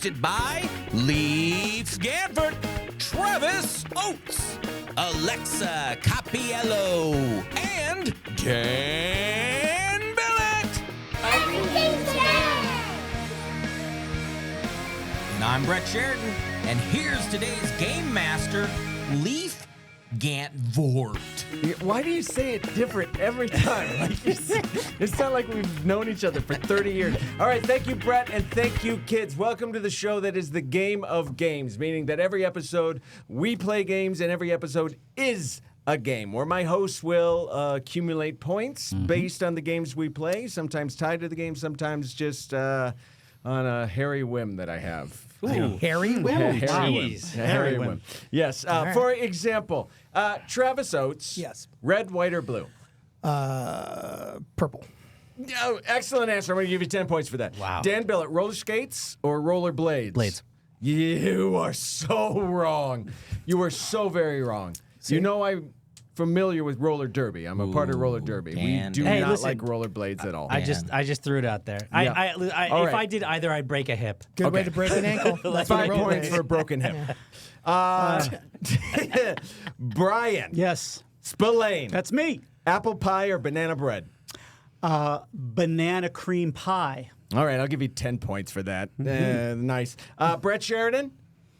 hosted by Leif Gantvoort, Travis Oates, Alexa Capiello, and Dan Billet. Everything's together. And I'm Brett Sheridan, and here's today's game master, Leif Gantvoort. Why do you say it different every time? Like it's not like we've known each other for 30 years. All right, thank you, Brett, and thank you, kids. Welcome to the show that is the game of games, meaning that every episode we play games and every episode is a game where my hosts will accumulate points based on the games we play, sometimes tied to the game, sometimes just on a hairy whim that I have. Ooh. Hairy whim? Hairy whim. Yes. For example, Travis Oates. Yes. Red, white, or blue? Purple. Oh, excellent answer. I'm going to give you 10 points for that. Wow. Dan Billet, roller skates or roller blades? Blades. You are so wrong. You are so very wrong. You know I'm familiar with roller derby. I'm a part of roller derby. Dan. We do Hey, not listen, like roller blades at all. I just threw it out there. Yeah. All If right. I did either, I'd break a hip. Good way to break an ankle. That's what 5 roller points is. for a broken hip. Brian. Yes, Spillane. that's me. Apple pie or banana bread? Banana cream pie. All right, I'll give you 10 points for that. Nice. Brett Sheridan,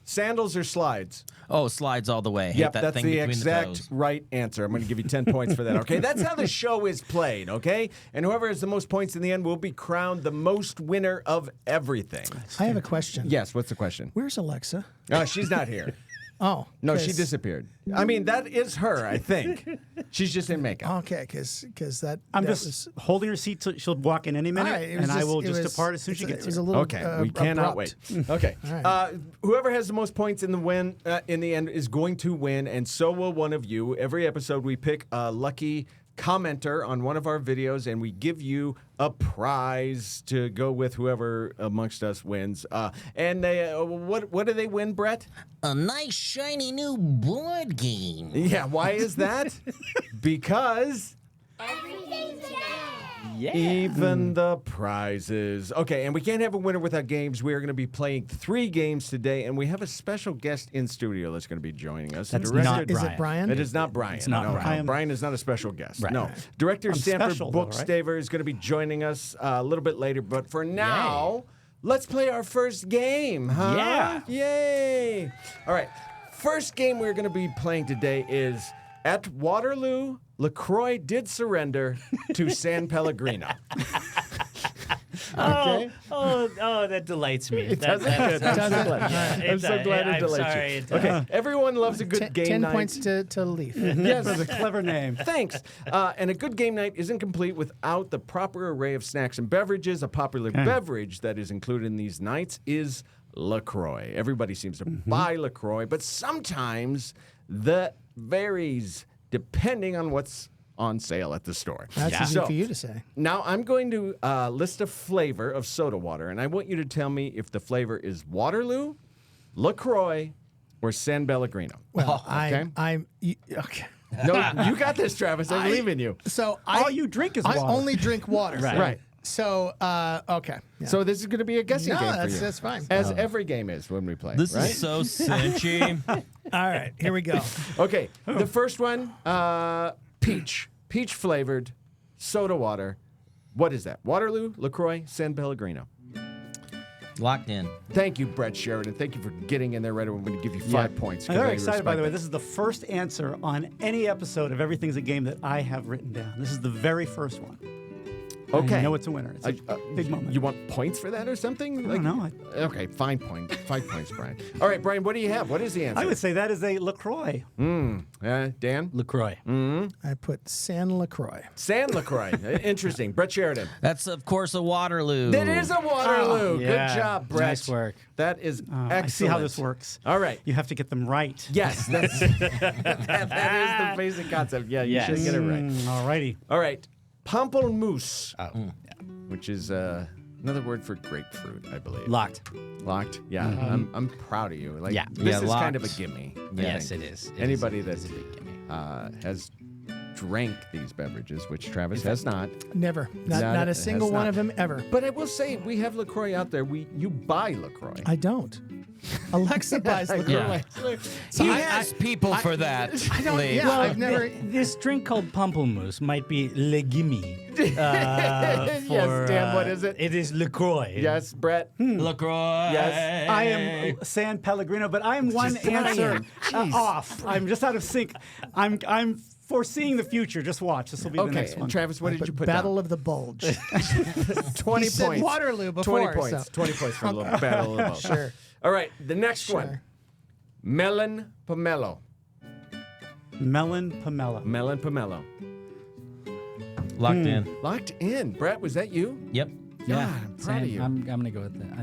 sandals or slides? Oh, slides all the way. Hit Yep, that that's thing the between exact the toes. right answer. I'm going to give you 10 points for that, okay? That's how the show is played, okay? And whoever has the most points in the end will be crowned the most winner of everything. I have a question. Yes, what's the question? Where's Alexa? She's not here. Oh. No, she 'cause- disappeared. I mean, that is her, I think. She's just in makeup. Okay, because that. I'm that just was, holding her seat till she'll walk in any minute, all right, it was and I will it just was- depart as soon as she it's- gets It was a here. little. Okay, we cannot abrupt. wait. Okay, All right. whoever has the most points in the end is going to win, and so will one of you. Every episode, we pick a lucky commenter on one of our videos, and we give you a prize to go with whoever amongst us wins. And they, what do they win, Brett? A nice, shiny new board game. Yeah, why is that? Because Everything's together. even the prizes. Okay, and we can't have a winner without games. We are going to be playing 3 games today, and we have a special guest in studio that's going to be joining us. That's Director- not Is Brian. it Brian? It is not Brian. It's not No, Brian. Brian is not a special guest. Right. No. Director I'm Sanford special, though, right? Bookstaver is going to be joining us a little bit later. But for now, let's play our first game, huh? Yeah. Yay. All right. First game we're going to be playing today is At Waterloo, Croix Did Surrender to San Pellegrino. Okay. Oh, that delights me. It doesn't? Good. I'm so glad. I'm so glad it I'm delights sorry, you. it Okay, everyone loves a good game 10 night. points to Leaf. Yes. That's a clever name. Thanks. And a good game night isn't complete without the proper array of snacks and beverages. A popular beverage that is included in these nights is LaCroix. Everybody seems to buy LaCroix, but sometimes that varies depending on what's on sale at the store. That's easy So, for you to say. now I'm going to list a flavor of soda water, and I want you to tell me if the flavor is Waterloo, LaCroix, or San Pellegrino. Well, okay. Okay. No, you got this, Travis. I believe in you. So All you drink is I water. only drink water. Right. So, okay. Yeah. So this is going to be a guessing No, game for that's- you. that's fine. As every game is when we play, This right? is so cinchy. All right, here we go. Okay, the first one, peach. Peach flavored soda water. What is that? Waterloo, LaCroix, San Pellegrino. Locked in. Thank you, Brett Sheridan. Thank you for getting in there right away. I'm going to give you 5 points. I'm 'cause very I excited, by the way. respect This is the first answer on any episode of Everything's a Game that I have written down. This is the very first one. that. Okay. I know it's a winner. It's a big moment. You want points for that or something? I don't know. Okay, fine point. 5 points, Brian. All right, Brian, what do you have? What is the answer? I would say that is a LaCroix. Dan? LaCroix. I put San LaCroix. San LaCroix. Interesting. Brett Sheridan. That's, of course, a Waterloo. That is a Waterloo. yeah. Good job, Brett. Nice work. That is excellent. I see how this works. All right. You have to get them right. Yes, that is the basic concept. Yeah, you should get it right. All righty. All right. Pamplemousse, which is another word for grapefruit, I believe. Locked. Locked? Yeah. I'm proud of you. Like, Yeah. this Yeah, is kind of a locked. gimme. I Yes, think. it is. Anybody that that has drank these beverages, which Travis has not. Never. Not a single one of them ever. But I will say, we have LaCroix out there. You buy LaCroix. I don't. Alexa buys LaCroix. He has people for that. I don't. Leif. Yeah, Well, I've never. This drink called Pamplemousse might be Le Gimme. Yes, Dan, what is it? It is LaCroix. Yes, Brett. LaCroix. Yes. I am San Pellegrino, but I'm one answer off. I'm just out of sync. I'm foreseeing the future. Just watch. This will be the Okay, next one. Travis, what did you put Battle down? of the Bulge. 20 He said points. Waterloo before. 20 points. So. 20 points for the Battle of the Bulge. Sure. All right, the next one. Sure. Melon Pomelo. Melon Pomelo. Melon Pomelo. Locked in. Locked in. Brett, was that you? Yep. Yeah, I'm proud of you. I'm gonna go with that.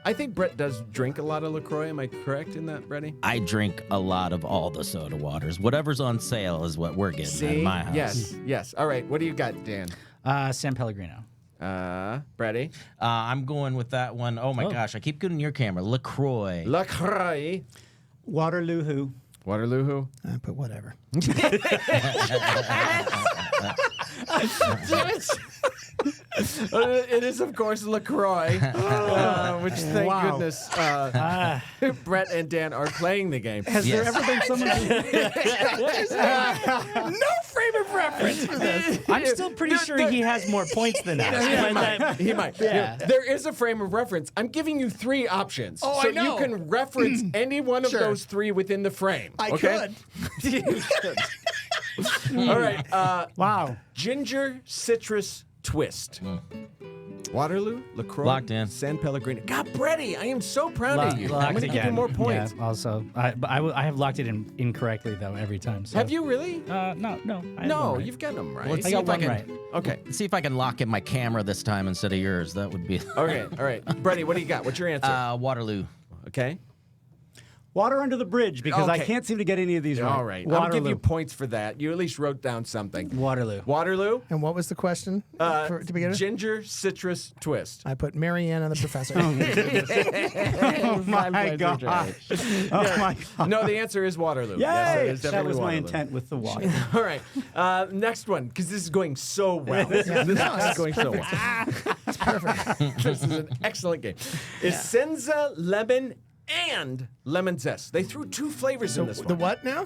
I think Brett does drink a lot of LaCroix. Am I correct in that, Bretty? I drink a lot of all the soda waters. Whatever's on sale is what we're getting at my house. Yes. All right, what do you got, Dan? San Pellegrino. Bretty? I'm going with that one. Oh my gosh, I keep getting your camera. LaCroix. LaCroix. Waterloo who? Waterloo who? I put whatever. It is, of course, LaCroix, which, thank goodness, Brett and Dan are playing the game. Has there ever been someone? No frame of reference for this. I'm still pretty sure he has more points than us. He might. Yeah. There is a frame of reference. I'm giving you 3 options. Oh, so I know. you can reference any one of Sure. those 3 within the frame. I okay? could. All right. Wow. Ginger citrus twist. Waterloo, LaCroix, Locked in. San Pellegrino. God, Bretty, I am so proud of you. I'm Locked going to give you again. more points. Yeah, also, I have locked it in incorrectly though every time. So. Have you really? No. I have No, one right. you've got them right. Let's I see got if I one can- right. Okay. See if I can lock in my camera this time instead of yours. That would be. Okay. All right. Bretty, what do you got? What's your answer? Waterloo. Okay. Water under the bridge because I Okay. can't seem to get any of these right. All right. I'll give you Waterloo. points for that. You at least wrote down something. Waterloo. Waterloo, And what was the question to begin with? ginger citrus twist. I put Marianne and the Professor. Oh my god. Oh my god. No, the answer is Waterloo. Yay! Yes, it is that definitely was my Waterloo. intent with the water. All right. Next one, because this is going so well. This is going so well. That's perfect. This is an excellent game. Essenza lemon and lemon zest. They threw 2 flavors in this one. The what now?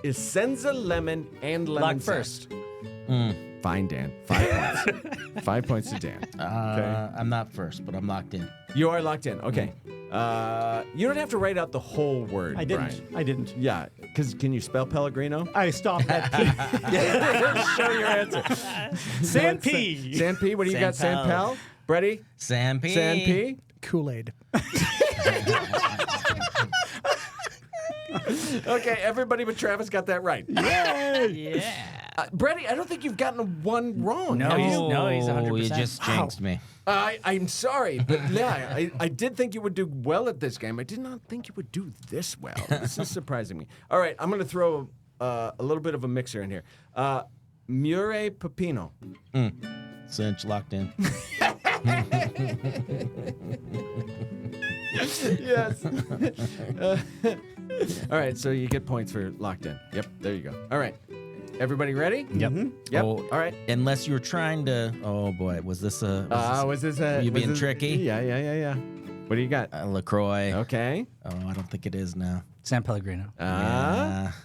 Essenza lemon and lemon Lock zest. first. Fine, Dan. 5 points. 5 points to Dan. Okay. I'm not first, but I'm locked in. You are locked in. Okay. You don't have to write out the whole word, I didn't. Brian. I didn't. Yeah, because can you spell Pellegrino? I stopped that key. Show your answer. San P. San P, what do you got, San San Pel? Bretty? San P. San P? Kool-Aid. Okay, everybody but Travis got that right. Yeah. Bretty, I don't think you've gotten one wrong. No, have you? he's 100%. You just jinxed me. I'm sorry, but yeah, I did think you would do well at this game. I did not think you would do this well. This is surprising me. All right, I'm going to throw a little bit of a mixer in here. Mure Pepino. Cinch locked in. Yes. All right, so you get points for locked in. Yep, there you go. All right. Everybody ready? Yep. Yep. Oh, All right. Unless you were trying to. Oh boy, was this a? Was this a? you was being this- tricky? Yeah. What do you got? LaCroix. Okay. Oh, I don't think it is now. San Pellegrino.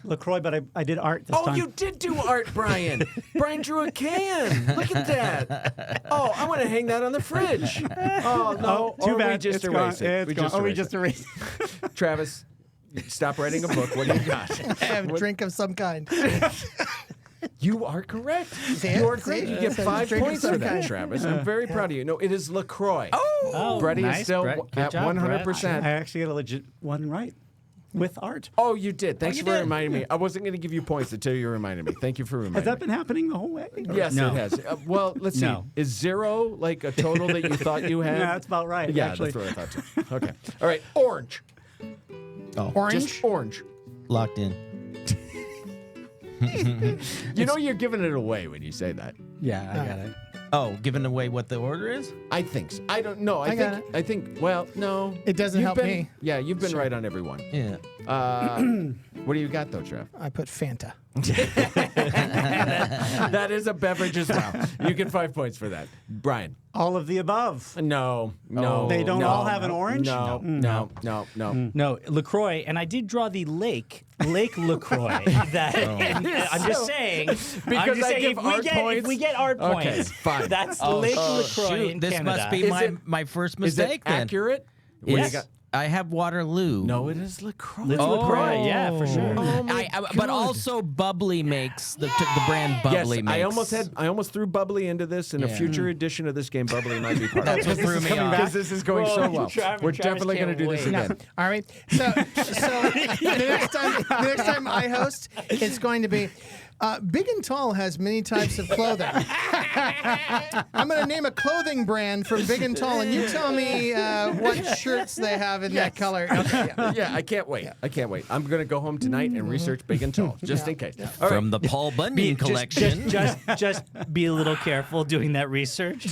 LaCroix, but I did art this Oh, time. you did do art, Brian. Brian drew a can. Look at that. Oh, I want to hang that on the fridge. Oh, no. Too Or bad. We just It's gone. erase it. It's We gone. just Oh, we erase just it. erased Travis, stop writing a book. What do you got? I have a drink of some kind. You are correct. See You are it? correct. See? You get So 5 drink of points for some that, kind. Travis. I'm very proud of you. No, it is LaCroix. Oh, Bretty nice, is still Brett. Good at job, Brett. 100%. I actually got a legit one right with art. Oh, you did. Thanks you for did. reminding me. I wasn't going to give you points until you reminded me. Thank you for reminding Has that me. been happening the whole way? Yes, No. it has. Well, let's see. No. Is 0 like a total that you thought you had? Yeah, that's about right. Yeah, actually. that's what I thought too. Okay. All right. Orange. Oh, Orange? Just orange. locked in. You know you're giving it away when you say that. Yeah, I got it. Oh, giving away what the order is? I think so. I don't know. I got I think. Well, no. It doesn't You've help been- me. Yeah, you've been right on every one. Yeah. What do you got though, Trev? I put Fanta. That is a beverage as well. You get 5 points for that, Brian. All of the above. No. They don't no, all have an orange? No. No, LaCroix, and I did draw the Lake LaCroix. That I'm just saying. Because I give if art if points? we get art Okay, points, fine. that's Lake LaCroix Shoot, in this Canada. must be Is it- my first Is it mistake then. accurate? What do you Yes. got? I have Waterloo. No, it is LaCroix. It's LaCroix, yeah, for sure. Oh my But God. also Bubbly makes the brand Bubbly Yes, makes. I almost threw Bubbly into this. In a Yeah. future edition of this game, Bubbly might be part of That's it. what threw me off. Because this is going so well. Travis We're definitely going to do this can't again. All right. So the next time I host, it's going to be Big and Tall has many types of clothing. I'm going to name a clothing brand from Big and Tall, and you tell me what shirts they have in that color. Okay, yeah. Yeah, I can't wait. I can't wait. I'm going to go home tonight and research Big and Tall, just in case. All right. From the Paul Bunyan collection. Just be a little careful doing that research.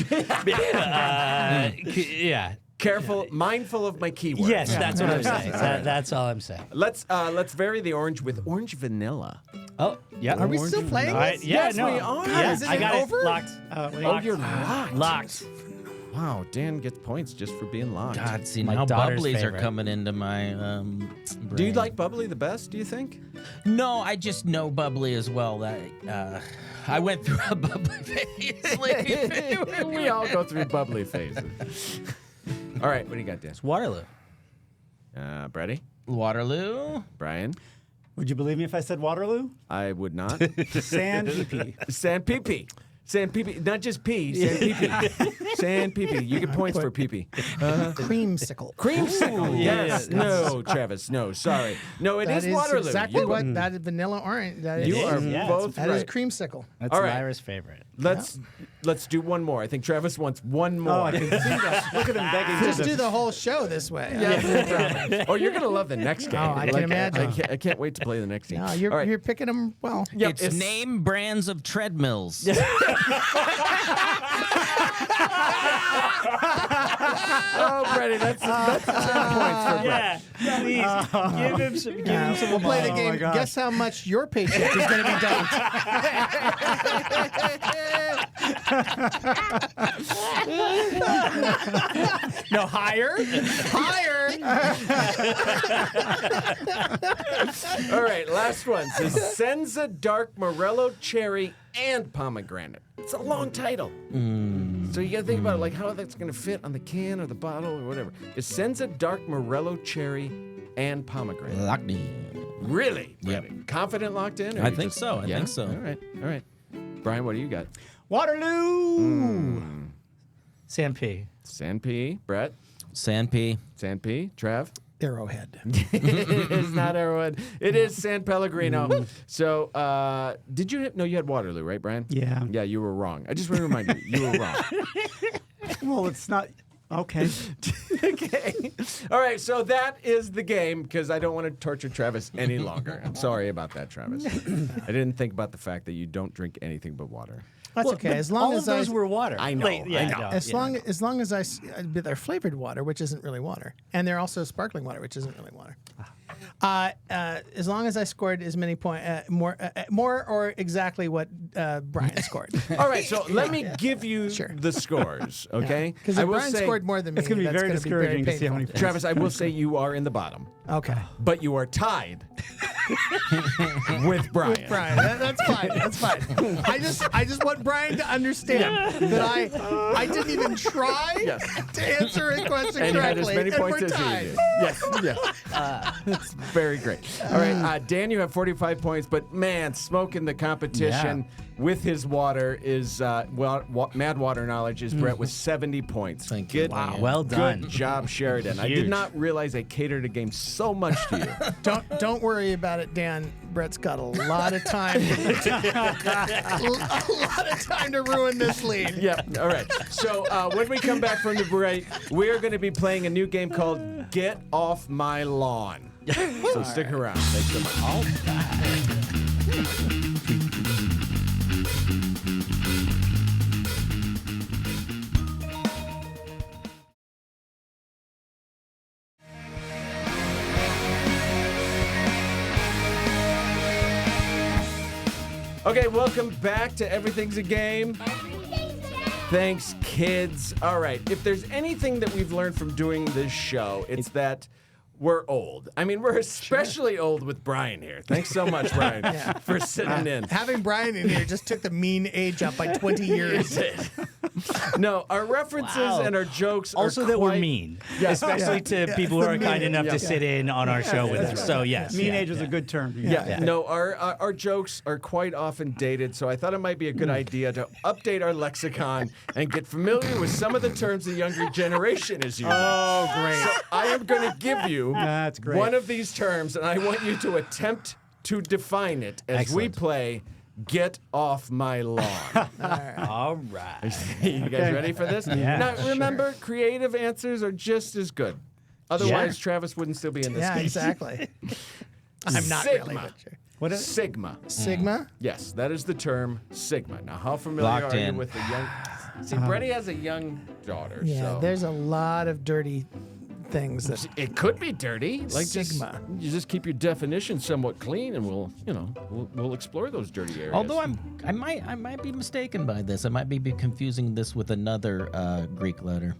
Yeah. Careful, mindful of my keywords. Yes, that's what I'm saying. That's all I'm saying. Let's vary the orange with orange vanilla. Oh, yeah. Are we still playing this? Yeah, Yes, no. we are. Yeah, Is it I got over? it locked. Oh, you're locked. Locked. Wow, Dan gets points just for being locked. God, see, My now daughter's Bubblies favorite. are coming into my Do you brain. like Bubbly the best, do you think? No, I just know Bubbly as well. That I went through a Bubbly phase. We all go through Bubbly phases. All right, what do you got, Dan? Waterloo. Brady? Waterloo. Brian? Would you believe me if I said Waterloo? I would not. San PP. San Pee-Pee. San Pee-Pee. Not just pee, San Pee-Pee. San Pee-Pee. You get points for Pee-Pee. Creamsicle. Creamsicle. Yes. No, Travis. No, sorry. No, it That is is Waterloo. exactly You- what that is vanilla orange. That You is, are Yeah, both that right. is creamsicle. That's All right. Lyra's favorite. Let's do one more. I think Travis wants one more. Oh, I can see that. Look at him begging Just to do the whole show this way. Oh, you're gonna love the next game. Oh, I can imagine. I can't wait to play the next game. No, you're, All right. you're picking them well. Yep, It's name brands of treadmills. Oh, Brady, that's 10 points for Brett. Yeah, please give him some. Give him some. We'll play the Oh, game. my gosh. Guess how much your paycheck is going to be dumped. No higher. Higher. All right, last one. Says Senza Dark Morello Cherry and Pomegranate. It's a long title. So you got to think about it, like how that's going to fit on the can or the bottle or whatever. It's Senza Dark Morello Cherry and Pomegranate. Locked in. Really? Yep. Really? Confident locked in? or I you think so. I Yeah? think so. All right. Brian, what do you got? Waterloo. San San P. P. Brett? San P. San P. Trev? Arrowhead. It's not Arrowhead. It is San Pellegrino. So, did you no? You had Waterloo, right, Brian? Yeah. Yeah, you were wrong. I just want to remind you, you were wrong. Well, it's not. Okay. Okay. All right. So that is the game because I don't want to torture Travis any longer. I'm sorry about that, Travis. I didn't think about the fact that you don't drink anything but water. That's okay. As long All as of those I, were water. I know, I know. as long as they're flavored water, which isn't really water, and they're also sparkling water, which isn't really water. As long as I scored as many points, more or exactly what Brian scored. All right. So let me give you Sure. the scores, okay? Because I if will Brian say, scored more than me, It's going to be that's very gonna discouraging to see how many painful. points. Travis, I will say you are in the bottom, Okay. but you are tied with Brian. Brian, that's fine. That's fine. I just want Brian to understand that I didn't even try to answer a question And you had as correctly, many and points we're as tied. he did. Yes, yes. That's very great. All right, Dan, you have 45 points, but man, smoking the competition with his water is Mad Water knowledge is Brett with 70 points. Thank you. Good, Wow. Well done. Good job, Sheridan. I did Huge. not realize I catered a game so much to you. Don't worry about it, Dan. Brett's got a lot of time. a lot of time to ruin this lead. Yep. All right. So when we come back from the break, we are going to be playing a new game called Get Off My Lawn. So stick around. Thanks so much. Okay, welcome back to Everything's a Game. Thanks, kids. All right, if there's anything that we've learned from doing this show, it's that we're old. I mean, we're especially old with Brian here. Thanks so much, Brian, for sitting in. Having Brian in here just took the mean age up by 20 years. No, our references and our jokes Also are that we're quite- mean, Yeah. especially to people who are kind enough to sit in on our show with us. So yes, Mean age is a good term. No, our jokes are quite often dated, so I thought it might be a good idea to update our lexicon and get familiar with some of the terms the younger generation is using. Oh, great. So I am going to give you That's great. one of these terms, and I want you to attempt to define it as we play Get Off My Lawn. All right. You guys ready for this? Yeah, Now, remember, creative answers are just as good. Otherwise, Yeah. Travis wouldn't still be in this Yeah, game. exactly. I'm not really, Sigma. but sure. What is Sigma. Sigma? Yes, that is the term Sigma. Now, how familiar Locked are in. you with the young... See, Brady has a young daughter, Yeah, so... there's a lot of dirty things that. It could be dirty. Like Sigma. You just keep your definition somewhat clean, and we'll explore those dirty areas. Although I might be mistaken by this. I might be confusing this with another Greek letter.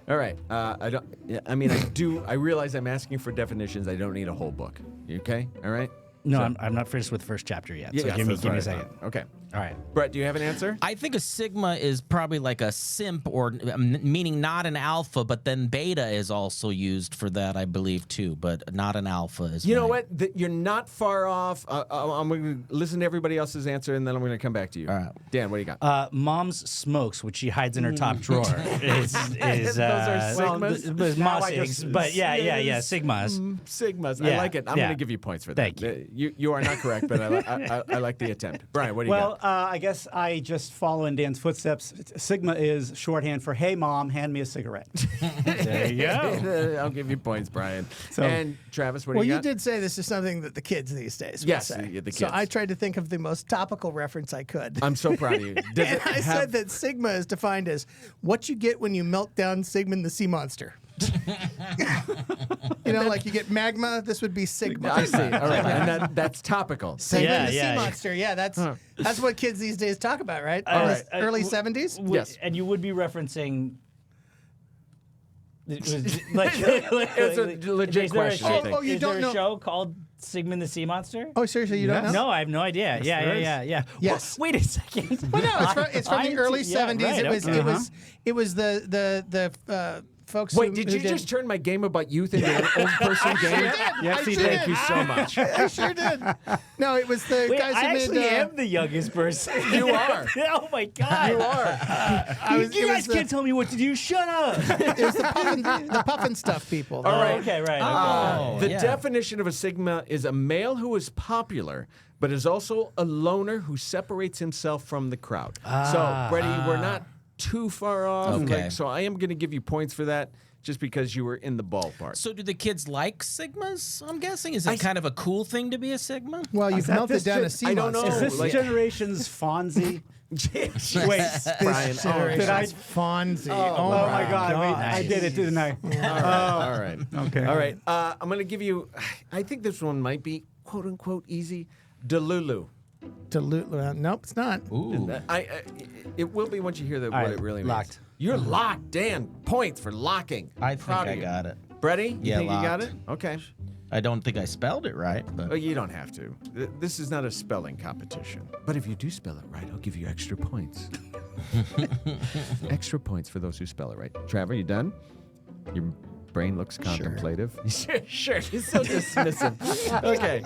All right. I realize I'm asking for definitions. I don't need a whole book. You okay? All right. No, I'm not finished with the first chapter yet. So give me that's a what I second. thought. Okay. All right. Brett, do you have an answer? I think a sigma is probably like a simp, or meaning not an alpha, but then beta is also used for that, I believe, too. But not an alpha is. You know what? You're not far off. I'm going to listen to everybody else's answer, and then I'm going to come back to you. All right. Dan, what do you got? Mom's smokes, which she hides in her top drawer, is Those are sigmas? Now I just- but yeah, sigmas. Sigmas. I Yeah, like it. I'm going yeah. to give you points for that. Thank you. You are not correct, but I like the attempt. Brian, what do you got? Well, I guess I just follow in Dan's footsteps. Sigma is shorthand for "Hey, Mom, hand me a cigarette." There you go. I'll give you points, Brian. So- And Travis, what do Well, you you got? did say this is something that the kids these days would Yes, say. the So kids. I tried to think of the most topical reference I could. I'm so proud of you. Does And it I have- said that Sigma is defined as what you get when you melt down Sigmund the sea monster. You know, like you get magma, this would be Sigma. I see. All right, and that's topical. Sigmund Yeah, the sea yeah. monster. Yeah, that's what kids these days talk about, right? All right. Early 70s? Yes. And you would be referencing. Like, It's a legit is there question, I show- think. Oh, you is don't there know- a show called Sigmund the Sea Monster? Oh, seriously, you don't know? No, I have no idea. there is. Yeah. Yes. Wait a second. Well, no, it's from the early 70s. Right, It was the folks Wait, who did you did. just turn my game about youth into an old person game? Yes, he sure did. Thank you so much. I sure did. No, it was the Wait, guys I who actually made. am the youngest person. You are. Oh my god. You are. You guys can't tell me what to do. Shut up. It was the puffin stuff people. All right. Okay, right. Oh, The yeah. definition of a Sigma is a male who is popular, but is also a loner who separates himself from the crowd. So, Brady, we're not too far off. Okay. So I am going to give you points for that just because you were in the ballpark. So do the kids like sigmas? I'm guessing. Is it kind of a cool thing to be a sigma? Well, you've that melted this down gen- a sea I don't monster. know. Is this like- generation's Fonzie? Wait, Brian. Did I? Fonzie. Oh, my God! Wait, I did it, didn't I? All right. Okay. All right. I'm going to give you, I think this one might be quote unquote easy. Delulu. Nope, it's not. Ooh. It will be once you hear what right, it really means. locked. You're locked, Dan. Points for locking. I think Proud I of you. got it. Brady, you Yeah, think you got it? locked. Okay. I don't think I spelled it right, but Well, you don't have to. This is not a spelling competition. But if you do spell it right, I'll give you extra points. Extra points for those who spell it right. Trevor, you done? Your brain looks contemplative. Sure. He's so dismissive. Okay.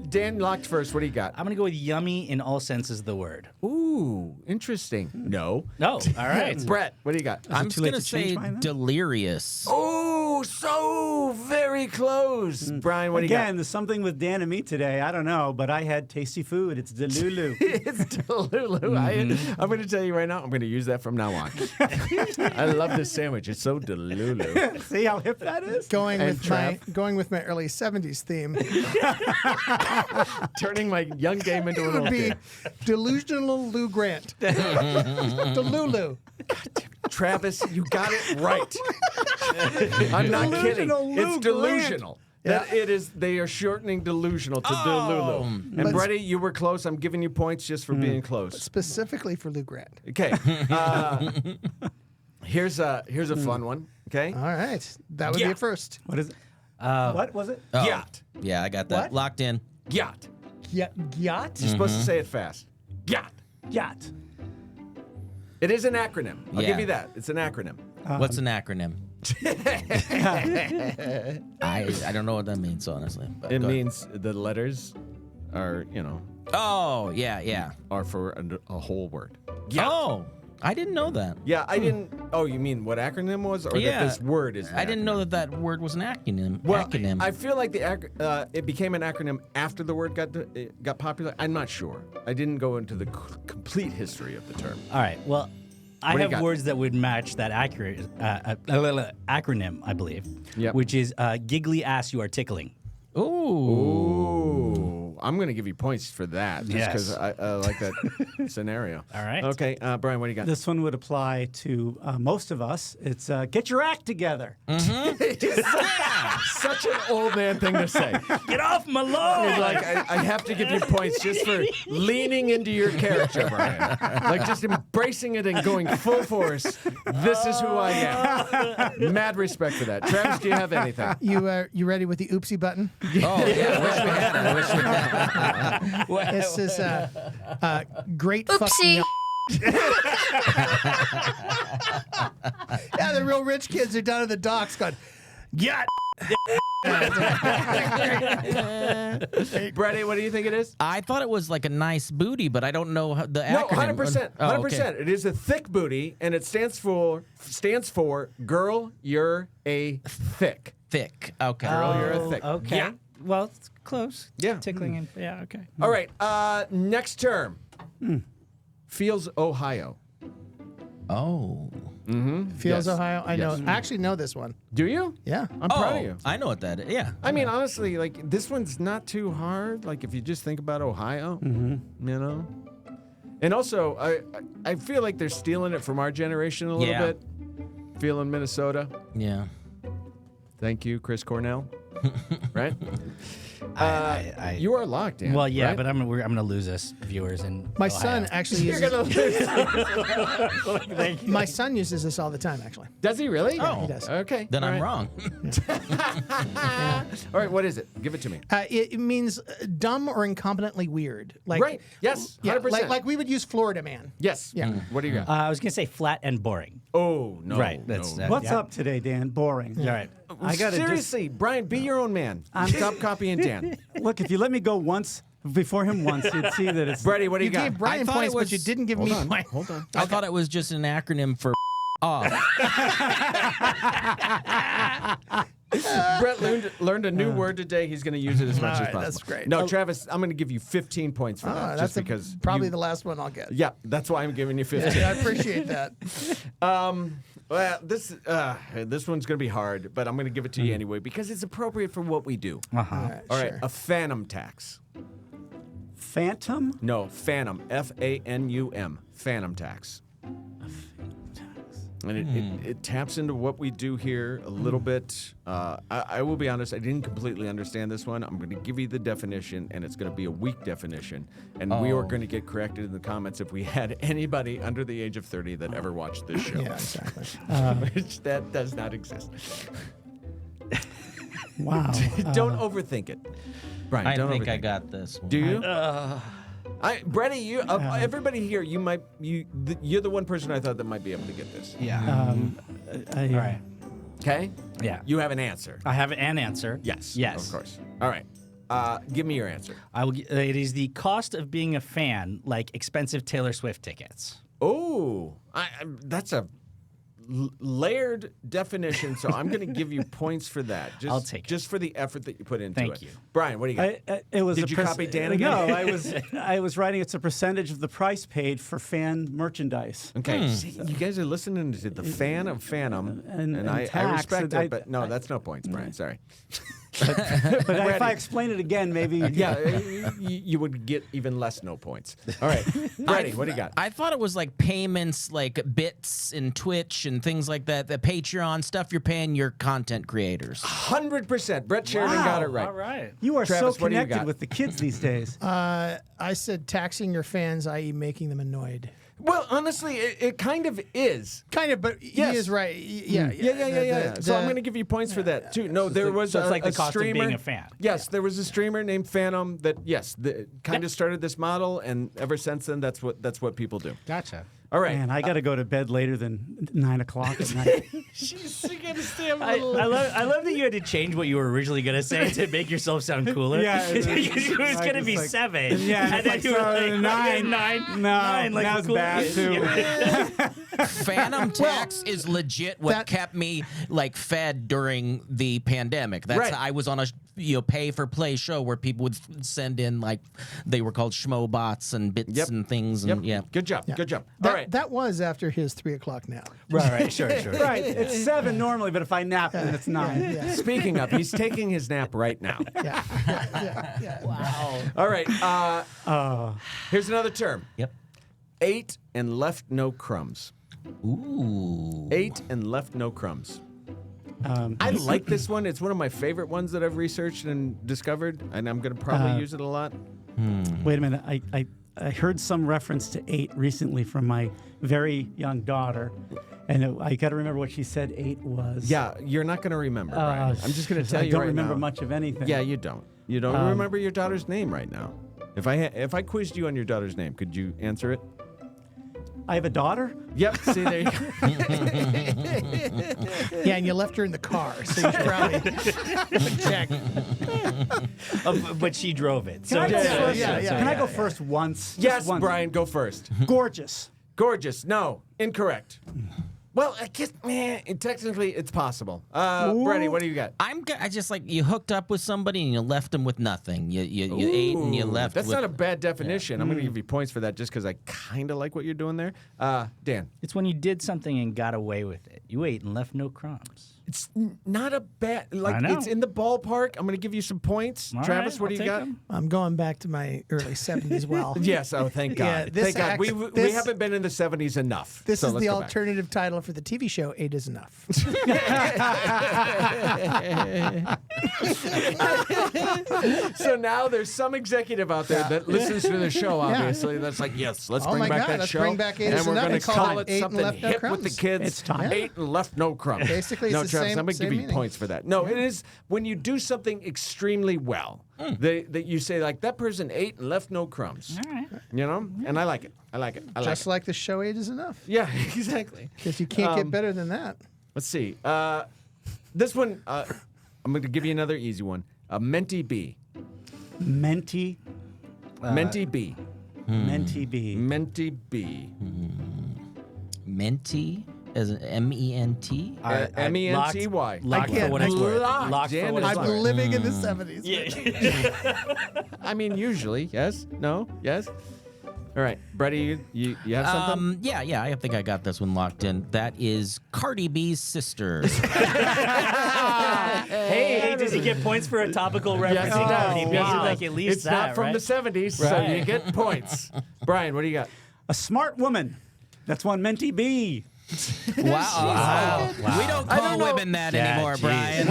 Dan locked first. What do you got? I'm gonna go with yummy in all senses of the word. Ooh, interesting. No. No, all right. Brett, what do you got? I'm too just late gonna to change say mine then? delirious. Oh, so very close. Brian, what do you got? Again, there's something with Dan and me today. I don't know, but I had tasty food. It's Delulu. It's Delulu. I'm going to tell you right now, I'm going to use that from now on. I love this sandwich. It's so Delulu. See how hip that is? Going And with my early 70s theme Turning my young game into an would old be game. delusional Lou Grant. Delulu. Travis, you got it right. I'm not kidding. Delusional Lou It's delusional. That it is. They are shortening delusional to Delulu. And But- Brady, you were close. I'm giving you points just for being close. Specifically for Lou Grant. Okay. Here's a fun one. Okay. All right. That would be Yeah. a first. What is it? What was it? Oh, Yacht. Yeah, I got that. What? Locked in. Yacht. Yacht? You're supposed to say it fast. Yacht. Yacht. It is an acronym. I'll Yeah. give you that. It's an acronym. What's an acronym? I don't know what that means, honestly. But It go ahead. means the letters are, Oh, yeah. are for a whole word. Oh, I didn't know that. Yeah, I didn't. Oh, you mean what acronym was, or Yeah. that this word is? An I didn't know acronym? that word was an acronym. Well, acronym. I feel like it became an acronym after the word got popular. I'm not sure. I didn't go into the complete history of the term. All right. Well, I What do you have got? words that would match that acronym, I believe. Yep. Which is giggly ass you are tickling. Ooh. Ooh, I'm gonna give you points for that, just Yes. because I like that scenario. All right. Okay, Brian, what do you got? This one would apply to most of us. It's get your act together. Such an old man thing to say. Get off my lawn! It's like I have to give you points just for leaning into your character, Brian. Like just embracing it and going full force. This is who I am. Mad respect for that. Travis, do you have anything? You ready with the oopsie button? Oh, yeah. I wish we had it. I wish we had it. This is great Oopsie. fucking. Yeah, the real rich kids are down at the docks going, yeah. Brady, what do you think it is? I thought it was like a nice booty, but I don't know how the No, acronym. 100%. Oh, 100%. okay. It is a thick booty, and it stands for girl, you're a thick. Thick. Okay. Girl, you're a thick. Okay. Yeah. Well, it's close. Yeah. Tickling and yeah, okay. All right. Next term. Feels Ohio. Oh. Fields, Yes. Ohio. I know. Yes. I actually know this one. Do you? Yeah. I'm proud of you. I know what that is. Yeah. I mean, honestly, like this one's not too hard. Like if you just think about Ohio, you know. And also, I feel like they're stealing it from our generation a little Yeah. bit. Feeling Minnesota. Yeah. Thank you, Chris Cornell. Right? I- You are locked in. Well, yeah, right? but I'm gonna lose us, viewers, and My son actually You're uses. gonna lose. My son uses this all the time. Actually, Does he really? Oh. he does. Okay. Then all I'm right. wrong. All right, what is it? Give it to me. It means dumb or incompetently weird. Like Right. Yes. 100%. Yeah, like we would use Florida man. Yes. Yeah. What do you got? I was gonna say flat and boring. Oh, no. Right, that's- no. What's Yeah. up today, Dan? Boring. All right. I gotta Seriously, Brian, be your own man. Stop copying Dan. look. If you let me go once before him once, you'd see that it's. Brady, what do You you got? gave Brian I thought points, it but you was- didn't give me points. Hold on. I thought it was just an acronym for off. Brett learned a new word today. He's going to use it as much as All right, possible. that's great. No, Travis, I'm going to give you 15 points for that. Oh, Just that's because. probably you- the last one I'll get. Yeah, that's why I'm giving you 15. I appreciate that. Well, this one's going to be hard, but I'm going to give it to you anyway because it's appropriate for what we do. All right, All right, sure. a phantom tax. Phantom. No, phantom. F-A-N-U-M. Phantom tax. And it taps into what we do here a little bit. I will be honest, I didn't completely understand this one. I'm going to give you the definition, and it's going to be a weak definition. And we are going to get corrected in the comments if we had anybody under the age of 30 that ever watched this show. Yeah, exactly. Which that does not exist. Wow. Don't overthink it. Brian, I don't think overthink I it. got this one. Do you? Brady, you everybody here, you're the one person I thought that might be able to get this. Yeah. All All right. Okay? Yeah. You have an answer. I have an answer. Yes. Yes. Of course. All right. Give me your answer. It is the cost of being a fan, like expensive Taylor Swift tickets. Oh, that's a layered definition, so I'm going to give you points for that. Just, I'll take it. just for the effort that you put into it. Thank you. Brian, what do you got? It was. Did you copy Dan again? No, I was writing. It's a percentage of the price paid for fan merchandise. Okay, see, you guys are listening to the fan of Phantom, And I tax, respect and it, but no, that's no points, Brian. Sorry. But if I explain it again, maybe. Yeah, you would get even less no points. All right, Brady, what do you got? I thought it was like payments, like bits and Twitch and things like that. The Patreon stuff you're paying your content creators. 100%. Brett Sheridan got it right. All right. You are Travis, so what do you connected got? with the kids these days. I said taxing your fans, i.e., making them annoyed. Well, honestly, it kind of is. Kind of, but Yes. he is right. Yeah. So I'm going to give you points for that too. No, there was so it's a, like the a cost of streamer. being a fan. Yes, there was a streamer named Phantom that kind of started this model, and ever since then, that's what people do. Gotcha. All right. Man, I got to go to bed later than 9 o'clock at night. I love that you had to change what you were originally going to say to make yourself sound cooler. Yeah, it was going to it's be like- 7. Yeah, and then it's you were like, like, nine. 9. No, 9, like that was cool bad kid. too. Phantom tax is legit what that- kept me like fed during the pandemic. That's Right. I was on a pay for play show where people would send in like they were called schmo bots and bits Yep. and things Yep. and yeah. Good job. Good job. That, All right. that was after his 3 o'clock nap. Right, sure. Right, it's 7 normally, but if I nap, then it's 9. Yeah. Speaking of, he's taking his nap right now. Yeah. Wow. All right. Here's another term. Yep. Ate and left no crumbs. Ooh. Ate and left no crumbs. I like this one. It's one of my favorite ones that I've researched and discovered, and I'm going to probably use it a lot. Wait a minute. I heard some reference to 8 recently from my very young daughter, and I got to remember what she said 8 was. Yeah, you're not going to remember, Brian. I'm just going to tell you I don't right remember now. much of anything. Yeah, you don't. You don't remember your daughter's name right now. If I quizzed you on your daughter's name, could you answer it? I have a daughter? Yep. See, there you go. Yeah, and you left her in the car, so you should probably check. But she drove it. So Can I go Yeah, first? yeah, yeah, Can I yeah, go yeah. first once? Just Yes, once. Brian, go first. Gorgeous. Gorgeous. No, incorrect. Well, I guess, technically it's possible. Brady, what do you got? I just like you hooked up with somebody and you left them with nothing. You ate and you Ooh, left. That's with, not a bad definition. I'm going to give you points for that just because I kind of like what you're doing there. Dan. it's when you did something and got away with it. You ate and left no crumbs. It's not a bad, I know. it's in the ballpark. I'm going to give you some points. All Travis, right, what do I'll you take got? them. I'm going back to my early 70s well. Yes, oh, thank God. Yeah, this thank God. We this- haven't been in the 70s enough. This so is let's the go back. alternative title for the TV show, 8 is Enough. So now there's some executive out there that listens to the show, obviously, that's like, yes, let's Oh bring my back God, that let's show. bring back 8 and is we're Enough gonna and call call it it 8 and something left no hip with the crumbs. kids. It's time. 8 and left no crumbs. Basically, it's no, the Travis, same- I'm going to same give you meaning. points for that. No, it is when you do something extremely well, that you say, like, that person ate and left no crumbs. All right. You know? And I like it. I like it. I like Just it. like the show, 8 is Enough. Yeah, exactly. Because you can't get better than that. Let's see. This one, I'm going to give you another easy one. A mentee bee. Menti. Mentee bee. Menti bee. Mentee bee. Menti as an M-E-N-T. M-E-N-T-Y. Locked for can't- what it's worth. Locked. Locked for Jan what is it's I'm locked. worth. living in the 70s. Yeah. I mean, usually, yes, no, yes. All right, Brady, you have something? Yeah, I think I got this one locked in. That is Cardi B's sister. Hey, does he get points for a topical reference? Yes, he does. He Yes, he like does. at least It's that, not from right? the 70s, so Right. you get points. Brian, what do you got? A smart woman. That's one Menti bee. Wow. We don't I call don't know. women that Yeah, anymore, geez. Brian.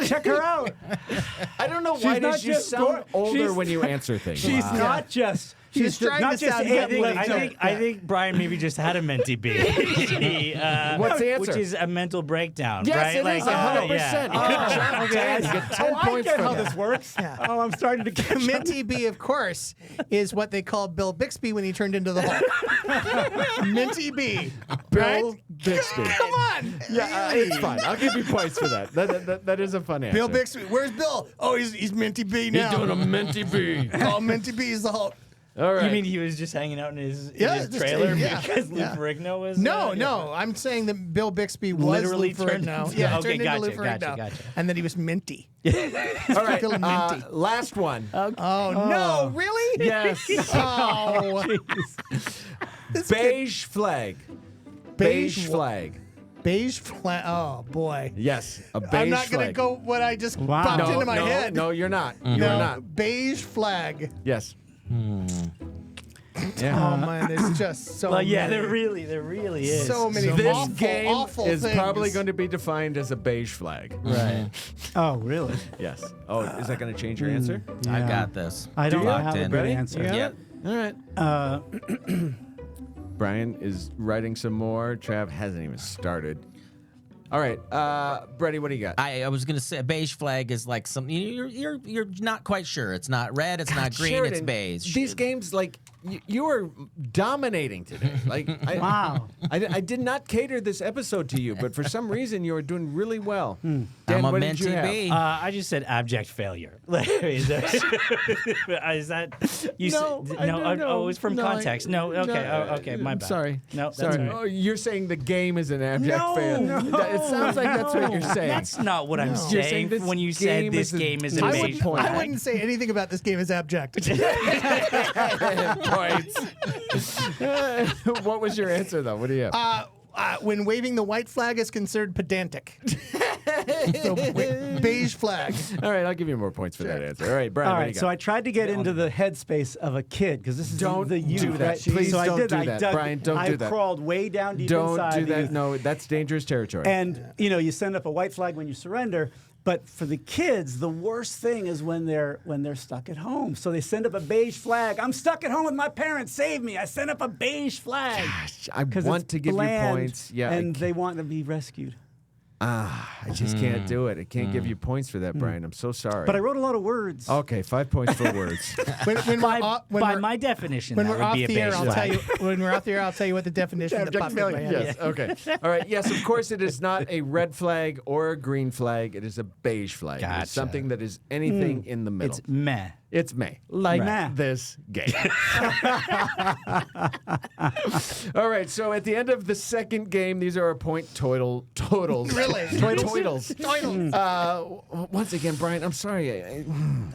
Check her out. I don't know She's why not does you just sound older she's- when you answer things. She's not just. She's She's trying not to just sound eight heavily left. I think Brian maybe just had a mentee bee. What's the answer? Which is a mental breakdown, Yes, right? it is 100%. yeah. Good job, Dan. You get 10 Oh, I points get for how that. this works. Yeah. Oh, I'm starting to get Minty B, of course, is what they called Bill Bixby when he turned into the Hulk. Minty B. Bill Bixby. Come on. Yeah, it's fine. I'll give you points for that. That is a fun answer. Bill Bixby. Where's Bill? Oh, he's Minty B now. He's doing a minty bee. Call him Minty B. He's the Hulk. All right. You mean he was just hanging out in his just- trailer yeah, because Lou yeah. Ferrigno was? No, yeah. no. I'm saying that Bill Bixby was Literally Lou turned Ferrigno. into- Yeah, okay, turned into Lou gotcha, Ferrigno. gotcha. And then he was minty. All right. Feeling minty. Last one. Oh, no. Really? Yes. Oh. This kid- Beige flag. Beige flag. Beige flag. Oh boy. Yes, a beige I'm not gonna flag. go what I just Wow. popped No, into my no, head. no, you're not. You're No, not. beige flag. Yes. Oh man, there's just so Well, yeah, many. there really is. So many This awful, game awful is things. probably going to be defined as a beige flag. Right. Oh, really? Yes. Oh, is that going to change your answer? I Yeah. got this. I don't Locked have a in. good Ready? answer. You got Yep. it? All right. Brian is writing some more. Trav hasn't even started. All right, Brady, what do you got? I was gonna say a beige flag is like something you're not quite sure. It's not red. It's not green. It's Sheridan, beige. These games, like, you are dominating today. Like, Wow. I did not cater this episode to you, but for some reason you are doing really well. Dan, I'm a what did you mentee have? bee. I just said abject failure. is that you No, said I no? don't know. Oh, it was from No, context. No, okay, no, okay, my bad. Sorry. No, that's Sorry. all right. Oh, you're saying the game is an abject No, failure. no, It sounds like that's what you're saying. That's not what I'm You're saying. saying this when you game said this is a- game is a I would beige point- I flag. wouldn't say anything about this game as abject. Points. What was your answer, though? What do you have? When waving the white flag is considered pedantic. So, beige flag. All right, I'll give you more points for that answer. All right, Brian, All what do right, you so got? I tried to get into the headspace of a kid because this is Don't the youth. do that. Right? Please so I don't did. do I that. dug, Brian, don't I do that. crawled way down deep Don't inside. do the that. youth. No, that's dangerous territory. And you send up a white flag when you surrender. But for the kids, the worst thing is when they're stuck at home. So they send up a beige flag. I'm stuck at home with my parents. Save me! I sent up a beige flag. I 'Cause want it's to give bland, you points. Yeah, and they want to be rescued. I just can't do it. I can't give you points for that, Brian. I'm so sorry. But I wrote a lot of words. Okay, 5 points for words. When By, we're, when by we're, my definition, when that we're would off be a the air, beige I'll tell flag. you. When we're off the air, I'll tell you what the definition that popped into my head. Yes. Okay. All right. Yes. Of course, it is not a red flag or a green flag. It is a beige flag. It Gotcha. is something that is anything in the middle. It's meh. It's May, like Right. this game. All right, so at the end of the second game, these are our point totals. Really? Totals. Once again, Brian, I'm sorry.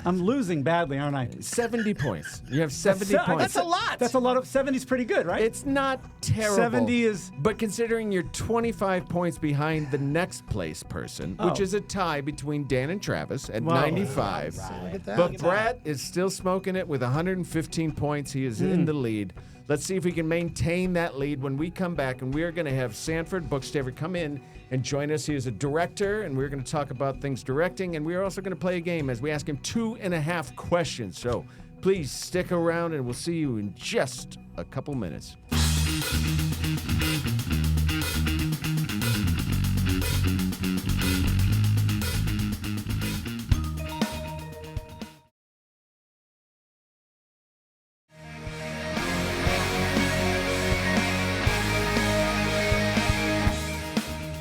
I'm losing badly, aren't I? 70 points. You have 70 points. That's a lot. That's a lot of 70's pretty good, right? It's not terrible. 70 is- But considering you're 25 points behind the next place person, which Oh. is a tie between Dan and Travis at Wow. 95. Look at that. But Brett is still smoking it with 115 points. He is in the lead. Let's see if we can maintain that lead when we come back. And we are going to have Sanford Bookstaver come in and join us. He is a director, and we're going to talk about things directing. And we are also going to play a game as we ask him 2.5 questions. So please stick around, and we'll see you in just a couple minutes.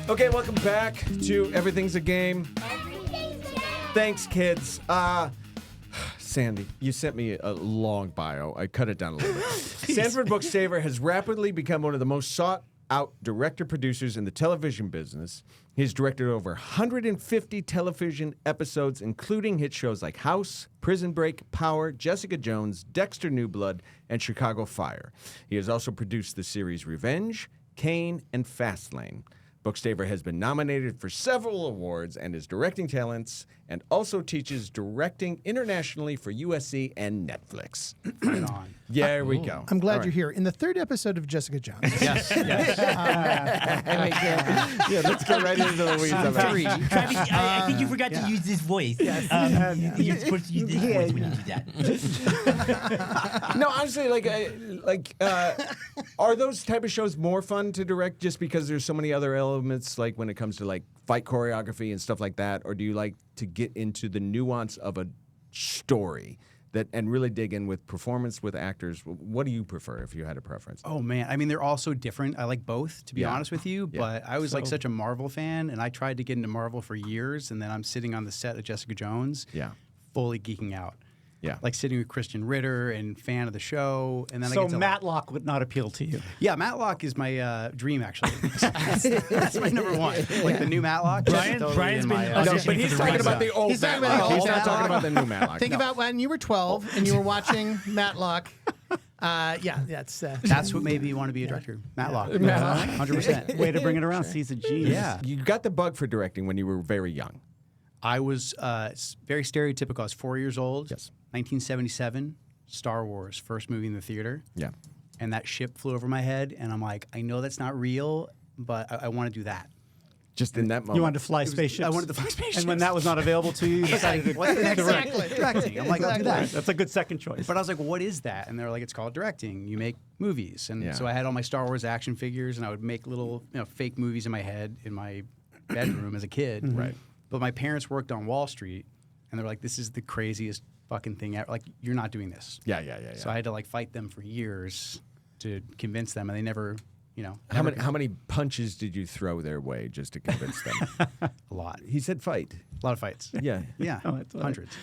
Okay, welcome back to Everything's a Game. Thanks, kids. Sandy, you sent me a long bio. I cut it down a little bit. Sanford Bookstaver has rapidly become one of the most sought-out director-producers in the television business. He's directed over 150 television episodes, including hit shows like House, Prison Break, Power, Jessica Jones, Dexter New Blood, and Chicago Fire. He has also produced the series Revenge, Kane, and Fastlane. Bookstaver has been nominated for several awards and his directing talents, and also teaches directing internationally for USC and Netflix. Right on. There we go. I'm glad All you're here. In the third episode of Jessica Jones. Yes. Yeah, let's get right into the weeds of it. Travis, I think you forgot to use this voice. You're supposed to use this voice when you do that. No, honestly, are those type of shows more fun to direct just because there's so many other elements, like when it comes to like fight choreography and stuff like that, or do you like to get into the nuance of a story that and really dig in with performance with actors? What do you prefer if you had a preference? Oh man, I mean they're all so different. I like both, to be Yeah. honest with you. Yeah. But I was like such a Marvel fan, and I tried to get into Marvel for years, and then I'm sitting on the set of Jessica Jones, Yeah. fully geeking out. Yeah. Like sitting with Christian Ritter and fan of the show, and then I So get to Matlock would not appeal to you. yeah, Matlock is my dream actually. That's my number one. Like the new Matlock. Brian's in my, been No, auditioning but for he's the talking right about side. the old He's talking Matlock. about the He's old not talking Matlock. about the new Matlock. Think about when you were 12 and you were watching Matlock. Yeah, that's. That's what made me want to be a director. Matlock. 100%. Way to bring it around. Sees a genius. Yeah. You got the bug for directing when you were very young. I was very stereotypical. I was 4 years old. Yes. 1977, Star Wars, first movie in the theater. Yeah. And that ship flew over my head, and I'm like, I know that's not real, but I want to do that. Just in that moment. You wanted to fly spaceships. I wanted to fly spaceships. And when that was not available to you, you decided to What's the next direct. thing? Directing. I'm like, I'll do that. That's a good second choice. But I was like, what is that? And they're like, it's called directing. You make movies. And Yeah. so I had all my Star Wars action figures, and I would make little fake movies in my head in my bedroom as a kid. Right. But my parents worked on Wall Street, and they're like, this is the craziest fucking thing ever. Like, you're not doing this. Yeah. So I had to like fight them for years to convince them, and they never, How many punches did you throw their way just to convince them? a lot. He said fight. A lot of fights. Yeah. Yeah, Oh, that's hundreds.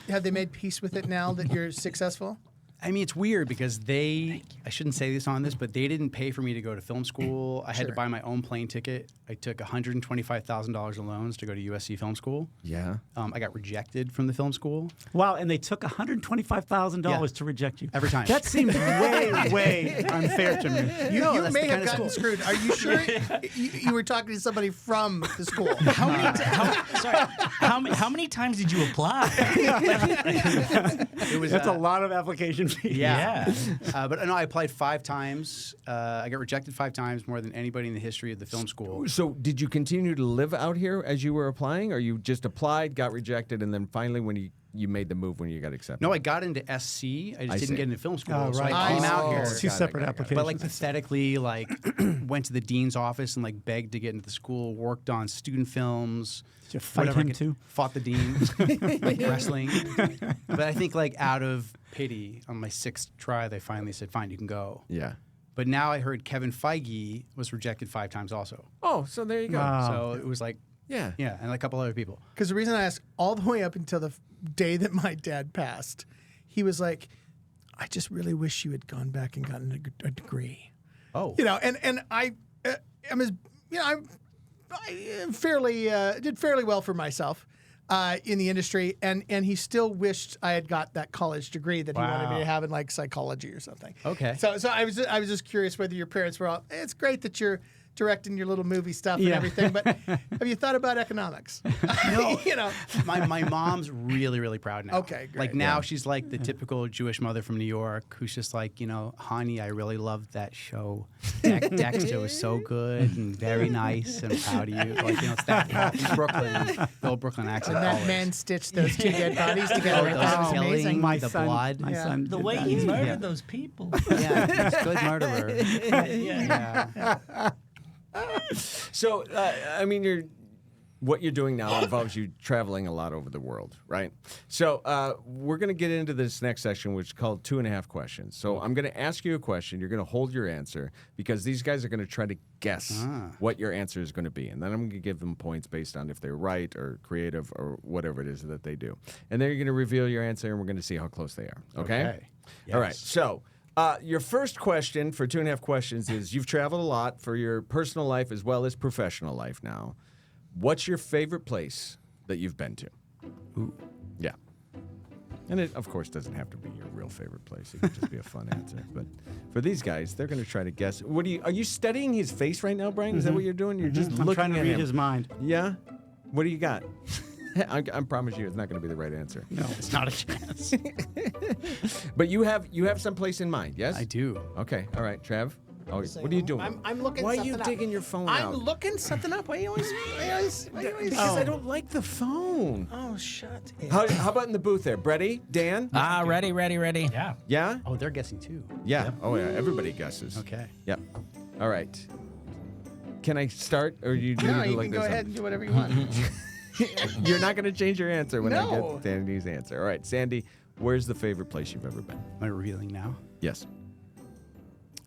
Have they made peace with it now that you're successful? I mean, it's weird because I shouldn't say this on this, but they didn't pay for me to go to film school. I had to buy my own plane ticket. I took $125,000 in loans to go to USC Film School. Yeah. I got rejected from the film school. Wow, and they took $125,000 Yeah. to reject you. Every time. That seems way unfair to me. You that's may the have kind of gotten school. screwed. Are you sure you were talking to somebody from the school? How many times did you apply? It was That's a lot of application fees. Yeah. But no, I applied 5 times. I got rejected 5 times, more than anybody in the history of the film school. So did you continue to live out here as you were applying, or you just applied, got rejected, and then finally when you made the move when you got accepted? No, I got into SC. I just didn't get into film school. Oh, So right. I came out here. It's two separate applications. But like pathetically, like went to the dean's office and like begged to get into the school. Worked on student films. Did you fight whatever I him could- too? Fought the dean, like wrestling. But I think like out of pity, on my 6th try, they finally said, "Fine, you can go." Yeah. But now I heard Kevin Feige was rejected 5 times also. Oh, so there you go. Wow. So it was like, Yeah. yeah, and a couple other people. Because the reason I asked, all the way up until the day that my dad passed, he was like, "I just really wish you had gone back and gotten a degree." Oh, And I am as I fairly did fairly well for myself in the industry, and he still wished I had got that college degree that he wanted me to have in like psychology or something. Okay. So I was just curious whether your parents were all. It's great that you're directing your little movie stuff and Yeah. everything, but have you thought about economics? No. My my mom's really proud now. Okay, great. Like now she's like the typical Jewish mother from New York who's just like, honey, I really loved that show. Dexter was so good and very nice and proud of you. Like, it's that Brooklyn, the old Brooklyn accent. When that always. man stitched those 2 dead bodies together. Those That was killing, amazing. My the son, blood. My Yeah. son The did way that. he murdered Yeah. those people. Yeah, he's a good murderer. Yeah. So, I mean, what you're doing now involves you traveling a lot over the world, right? So we're going to get into this next section, which is called 2.5 questions. So I'm going to ask you a question. You're going to hold your answer because these guys are going to try to guess what your answer is going to be. And then I'm going to give them points based on if they're right or creative or whatever it is that they do. And then you're going to reveal your answer, and we're going to see how close they are. Okay? All right. So your first question for 2.5 questions is you've traveled a lot for your personal life as well as professional life now. What's your favorite place that you've been to? Ooh. Yeah. And it, of course, doesn't have to be your real favorite place. It could just be a fun answer. But for these guys, they're going to try to guess. Are you studying his face right now, Brian? Is that what you're doing? You're just I'm looking trying to at read him. his mind. Yeah? What do you got? I promise you it's not going to be the right answer. No. It's not a chance. But you have some place in mind, yes? I do. Okay. All right, Trav. Oh, what are you doing? I'm looking. Why are something you up. digging your phone I'm out? looking something up. Why you always? Because I don't like the phone. Oh, shut it. How about in the booth there? Bretty? Dan? Ready. Yeah. Yeah? Oh, they're guessing too. Yeah. Oh, yeah. Everybody guesses. Okay. Yep. All right. Can I start, or you do No, do you like can this? go ahead and do whatever you want. You're not going to change your answer when I No. get Sandy's answer. All right, Sandy, where's the favorite place you've ever been? Am I revealing now? Yes.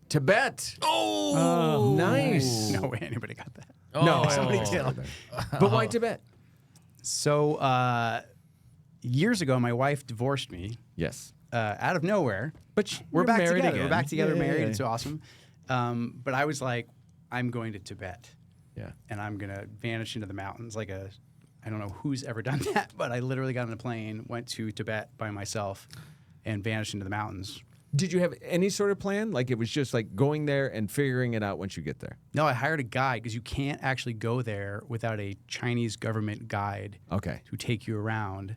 Tibet. Oh, nice. No way anybody got that. No, somebody oh, did. But why Tibet? So years ago, my wife divorced me Yes. out of nowhere. But We're you're back married together. again. We're back together, Yeah, yeah, married. yeah. It's awesome. But I was like, I'm going to Tibet, Yeah. and I'm gonna vanish into the mountains like I don't know who's ever done that, but I literally got on a plane, went to Tibet by myself, and vanished into the mountains. Did you have any sort of plan? Like it was just like going there and figuring it out once you get there? No, I hired a guide because you can't actually go there without a Chinese government guide Okay. to take you around.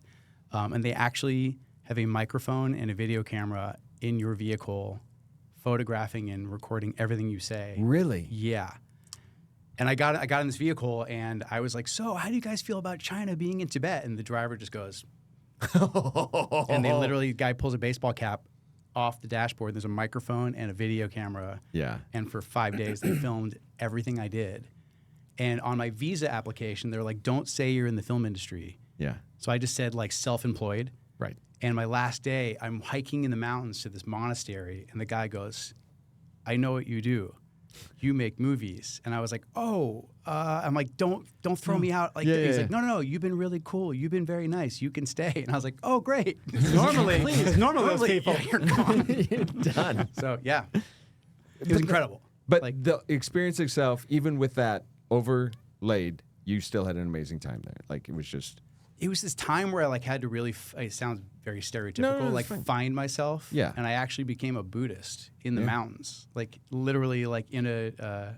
And they actually have a microphone and a video camera in your vehicle, photographing and recording everything you say. Really? Yeah. And I got in this vehicle and I was like, so how do you guys feel about China being in Tibet? And the driver just goes, and they literally, the guy pulls a baseball cap off the dashboard. There's a microphone and a video camera. Yeah. And for 5 days, they filmed everything I did. And on my visa application, they're like, don't say you're in the film industry. Yeah. So I just said like self-employed. Right. And my last day, I'm hiking in the mountains to this monastery, and the guy goes, I know what you do. You make movies. And I was like, oh, I'm like, don't throw me out. Like, he's like, no, you've been really cool. You've been very nice. You can stay. And I was like, oh, great. Normally those people. Yeah, you're gone. You're done. So, yeah, it was incredible. But like, the experience itself, even with that overlaid, you still had an amazing time there. Like it was just. it was this time where I like had to really. It sounds very stereotypical. No, like fine. find myself. Yeah. And I actually became a Buddhist in the mountains, like literally, like in a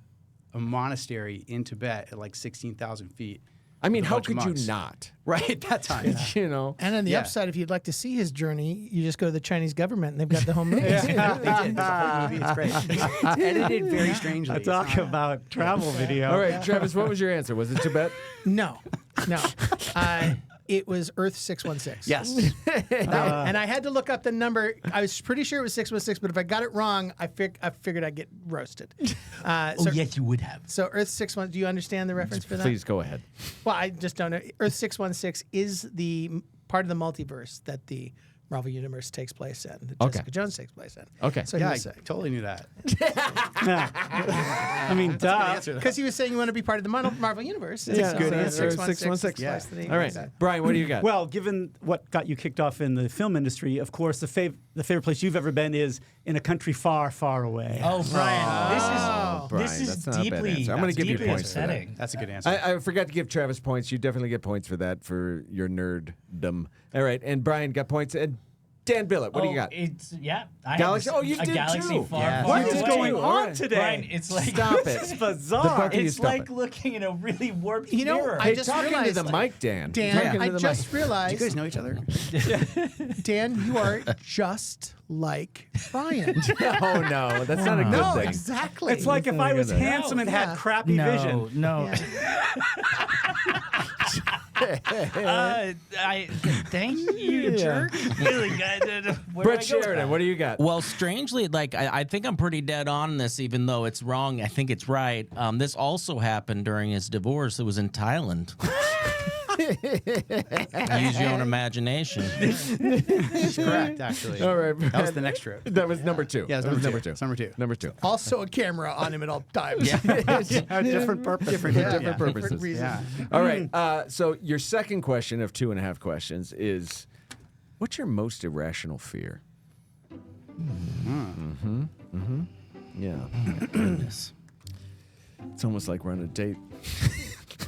monastery in Tibet at like 16,000 feet. I mean, with a how bunch of could you monks. not? Right at that time. You know. And on the Yeah. upside, if you'd like to see his journey, you just go to the Chinese government and they've got the whole movie. They did. There's a whole movie. It's great. Edited very strangely. It's Talk not- about travel video. All right, Travis, what was your answer? Was it Tibet? No. It was Earth 616. Yes. And I had to look up the number. I was pretty sure it was 616, but if I got it wrong, I figured I'd get roasted. So, yes, you would have. So Earth 616, do you understand the reference for that? Please go ahead. Well, I just don't know. Earth 616 is the part of the multiverse that the Marvel Universe takes place in, that Okay. Jessica Jones takes place in. Okay. So Yeah, he I was saying. totally knew that. I mean, duh. Because he was saying you want to be part of the Marvel Universe. Yeah, So good Earth answer. 616. 616. Place that he All right, was at. Brian, what do you got? Well, given what got you kicked off in the film industry, of course, the favorite place you've ever been is in a country far, far away. Oh, Brian, Brian, this is that's not a bad deeply. answer. I'm gonna give you deeply points for that. upsetting. That's a good answer. I forgot to give Travis points. You definitely get points for that, for your nerddom. All right, and Brian got points. And Dan Billet, what do you got? It's I Galaxy- have oh, you a did galaxy too. far, Yes. far What is away. going All on right. today? Brian, it's like Stop it. This is bizarre. Both of you it's stop like it. looking in a really warped You know, mirror. I Hey, just talking realized, to the mic, Dan. Dan, Talking to I the just mic. realized, you guys know each other? Dan, you are just like Brian. Oh no, that's not a good No, thing. exactly. It's like if I was No, handsome and had crappy vision. No. Thank you, jerk. Really, where Brett do I go with Sheridan, that? what do you got? Well, strangely, like I think I'm pretty dead on this, even though it's wrong. I think it's right. This also happened during his divorce. It was in Thailand. Use your own imagination. Correct, actually. All right, That was the next trip. That was number two. Yeah, it was That was number two. It's number two. Number two. Also a camera on him at all times. Different purpose. Different Yeah. purposes. reason. Yeah. All right. So your second question of 2.5 questions is, what's your most irrational fear? Yeah. Goodness. It's almost like we're on a date.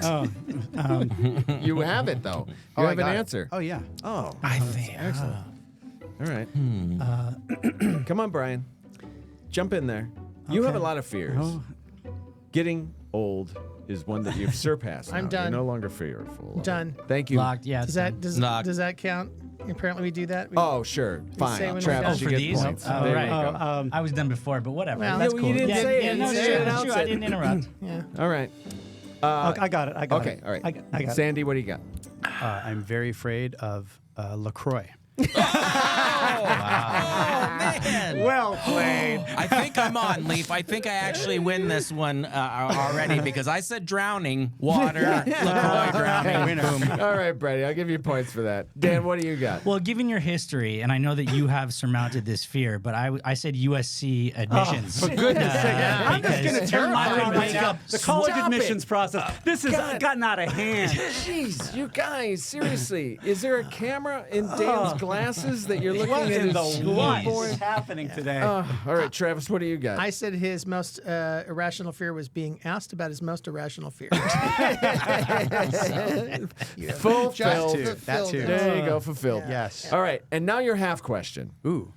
Oh, You have it though. You Oh, I have an got it. answer. Oh, yeah. Oh, I think. excellent. All right. Come on, Brian. Jump in there. You have a lot of fears. Oh. Getting old is one that you've surpassed. I'm now. done. You're no longer fearful. Done. Thank you. Locked. Yeah. Does that Knock. does that count? Apparently we do that. We- Oh, sure. say Fine. when Travis, we're you for get these? points. Oh, There right. you go. I was done before, but whatever. Well, That's yeah, well, cool. you didn't yeah, say it. yeah, You no, didn't sure, say it. that's true. I Announce didn't interrupt. yeah. All right. I got it. I got Okay. it. All right. I got it. Sandy, what do you got? I'm very afraid of LaCroix. Man. Well played. I think I'm on, Leif. I think I actually win this one already because I said drowning, water, LaCroix drowning. Boom. All right, Brady. I'll give you points for that. Dan, what do you got? Well, given your history, and I know that you have surmounted this fear, but I said USC admissions. for goodness sake. I'm just going to turn my I would around right wake now. up- The college Stop admissions process. This has gotten out of hand. Jeez, you guys, seriously. Is there a camera in Dan's glasses that you're looking What at in his the school what board? is happening today? All right, Travis, what do you got? I said his most irrational fear was being asked about his most irrational fear. Fulfilled. Just fulfilled too. it. There you go, fulfilled. Yes. All right, and now your half question. Ooh.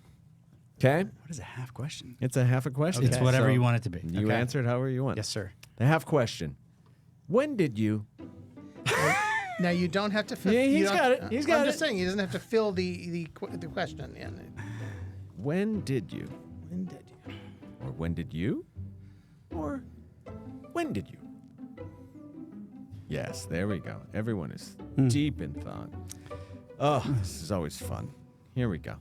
Okay? What is a half question? It's a half a question. It's whatever So you want it to be. You Okay. answer it however you want. Yes, sir. The half question. When did you... Now you don't have to fill. Yeah, you he's don't- got it. He's got I'm it. just saying he doesn't have to fill the question. Yeah. When did you? When did you? Or when did you? Or when did you? Yes, there we go. Everyone is deep in thought. Oh, this is always fun. Here we go.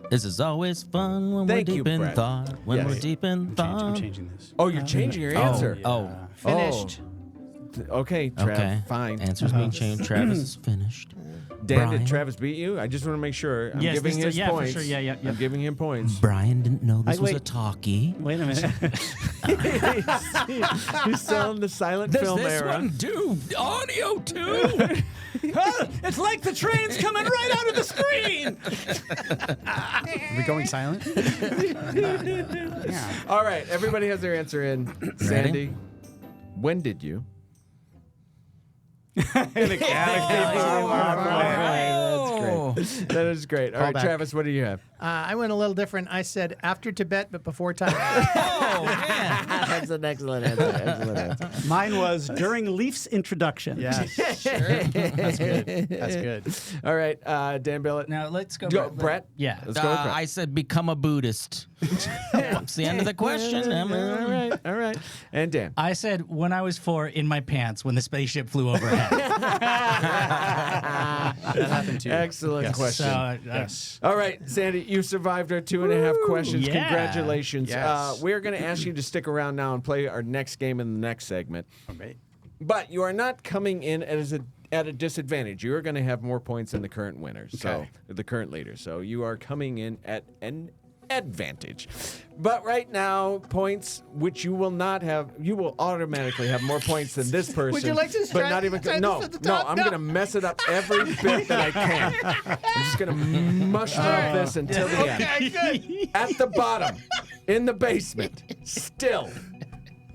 This is always fun when Thank we're you, deep in Brett. thought. When Yes. we're deep in I'm thought. changing this. Oh, you're changing your answer. Oh, Finished. Okay, Trav, okay. fine. Answer's being changed. Travis is finished. Dan, Brian? did Travis beat you? I just want to make sure. I'm Yes, giving this- his yeah, for points. sure. Yeah. I'm giving him points. Brian didn't know this was a wait. talkie. Wait a minute. He's still in the silent Does film this era. one do audio too? It's like the train's coming right out of the screen. Are we going silent? Yeah. All right, everybody has their answer in. Sandy, when did you? Oh. That is great. All right, back. Travis, what do you have? I went a little different. I said after Tibet, but before time. Oh, man. That's an excellent answer. Excellent answer. Mine was during Leif's introduction. Yes. That's good. That's good. All right, Dan Billet. Now let's go. Go, Brett. Yeah. Let's go with Brett. I said become a Buddhist. That's the end of the question. All right, all right. And Dan. I said when I was 4 in my pants when the spaceship flew overhead. That happened too. Excellent Yes. question. So, Yes. All right, Sandy, you survived our 2.5 questions. yeah. Congratulations. Yes. We're going to ask you to stick around now and play our next game in the next segment. Okay. But you are not coming in at a disadvantage. You are going to have more points than the current winners, so Okay. the current leaders. So you are coming in at an advantage. But right now, points which you will not have, you will automatically have more points than this person. you like to But not even try this no, at the no. top? I'm No. going to mess it up every bit that I can. I'm just going to mushroom this until the end. Okay, good. At the bottom, in the basement, still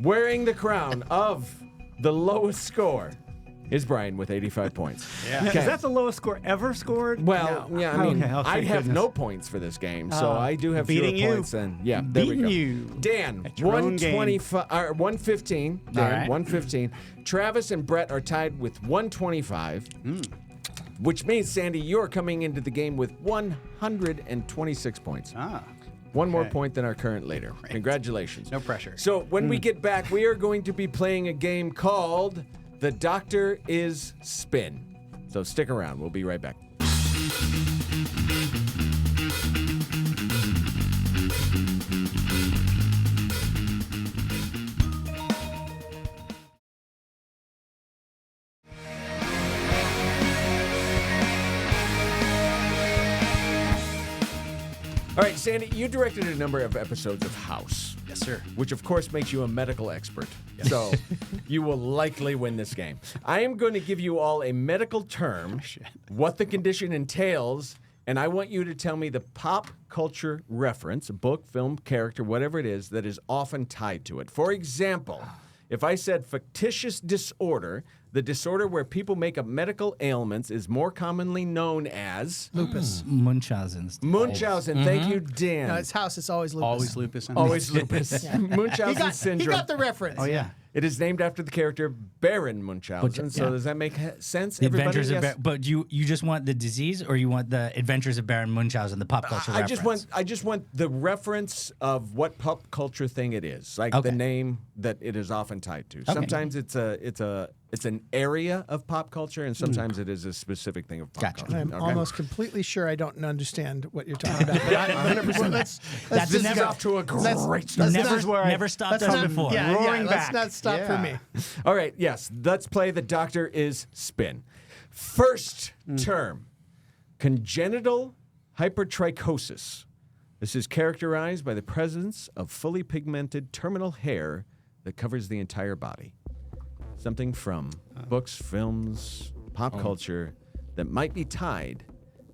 wearing the crown of the lowest score, is Brian with 85 points. Yeah. Okay. Is that the lowest score ever scored? Well, yeah, I mean, Okay, oh, I thank have goodness. no points for this game, so Oh, I do have beating fewer you. points than there we Beating go. you. Dan, At your own game. 125, 115. Dan, All right. 115. Travis and Brett are tied with 125, which means Sandy, you're coming into the game with 126 points. Ah. One more Okay. point than our current leader. Congratulations. No pressure. So when we get back, we are going to be playing a game called The Doctor is Spin. So stick around. We'll be right back. All right, Sandy, you directed a number of episodes of House. Yes, sir. Which, of course, makes you a medical expert. So you will likely win this game. I am going to give you all a medical term, what the condition entails, and I want you to tell me the pop culture reference, book, film, character, whatever it is, that is often tied to it. For example, if I said fictitious disorder, the disorder where people make up medical ailments is more commonly known as Lupus. Munchausen's. Munchausen. Thank you, Dan. No, it's house. It's always lupus. Always lupus. Always lupus. Munchausen He syndrome. got the reference. Oh, yeah. It is named after the character Baron Munchausen. So yeah. does that make sense? The Everybody? Adventures of Yes? but you just want the disease, or you want the Adventures of Baron Munchausen, the pop culture I reference? just want the reference of what pop culture thing it is, like Okay. the name that it is often tied to. Sometimes it's an area of pop culture, and sometimes it is a specific thing of pop Gotcha. culture. I'm Okay? almost completely sure I don't understand what you're talking about. But 100%. Let's That's This never- is off to a let's- great start. let's Never, not- never stopped let's us not- before. Yeah, Roaring let's back. not stop for me. All right, yes, let's play The Doctor is Spin. First term, congenital hypertrichosis. This is characterized by the presence of fully pigmented terminal hair that covers the entire body. Something from books, films, pop culture that might be tied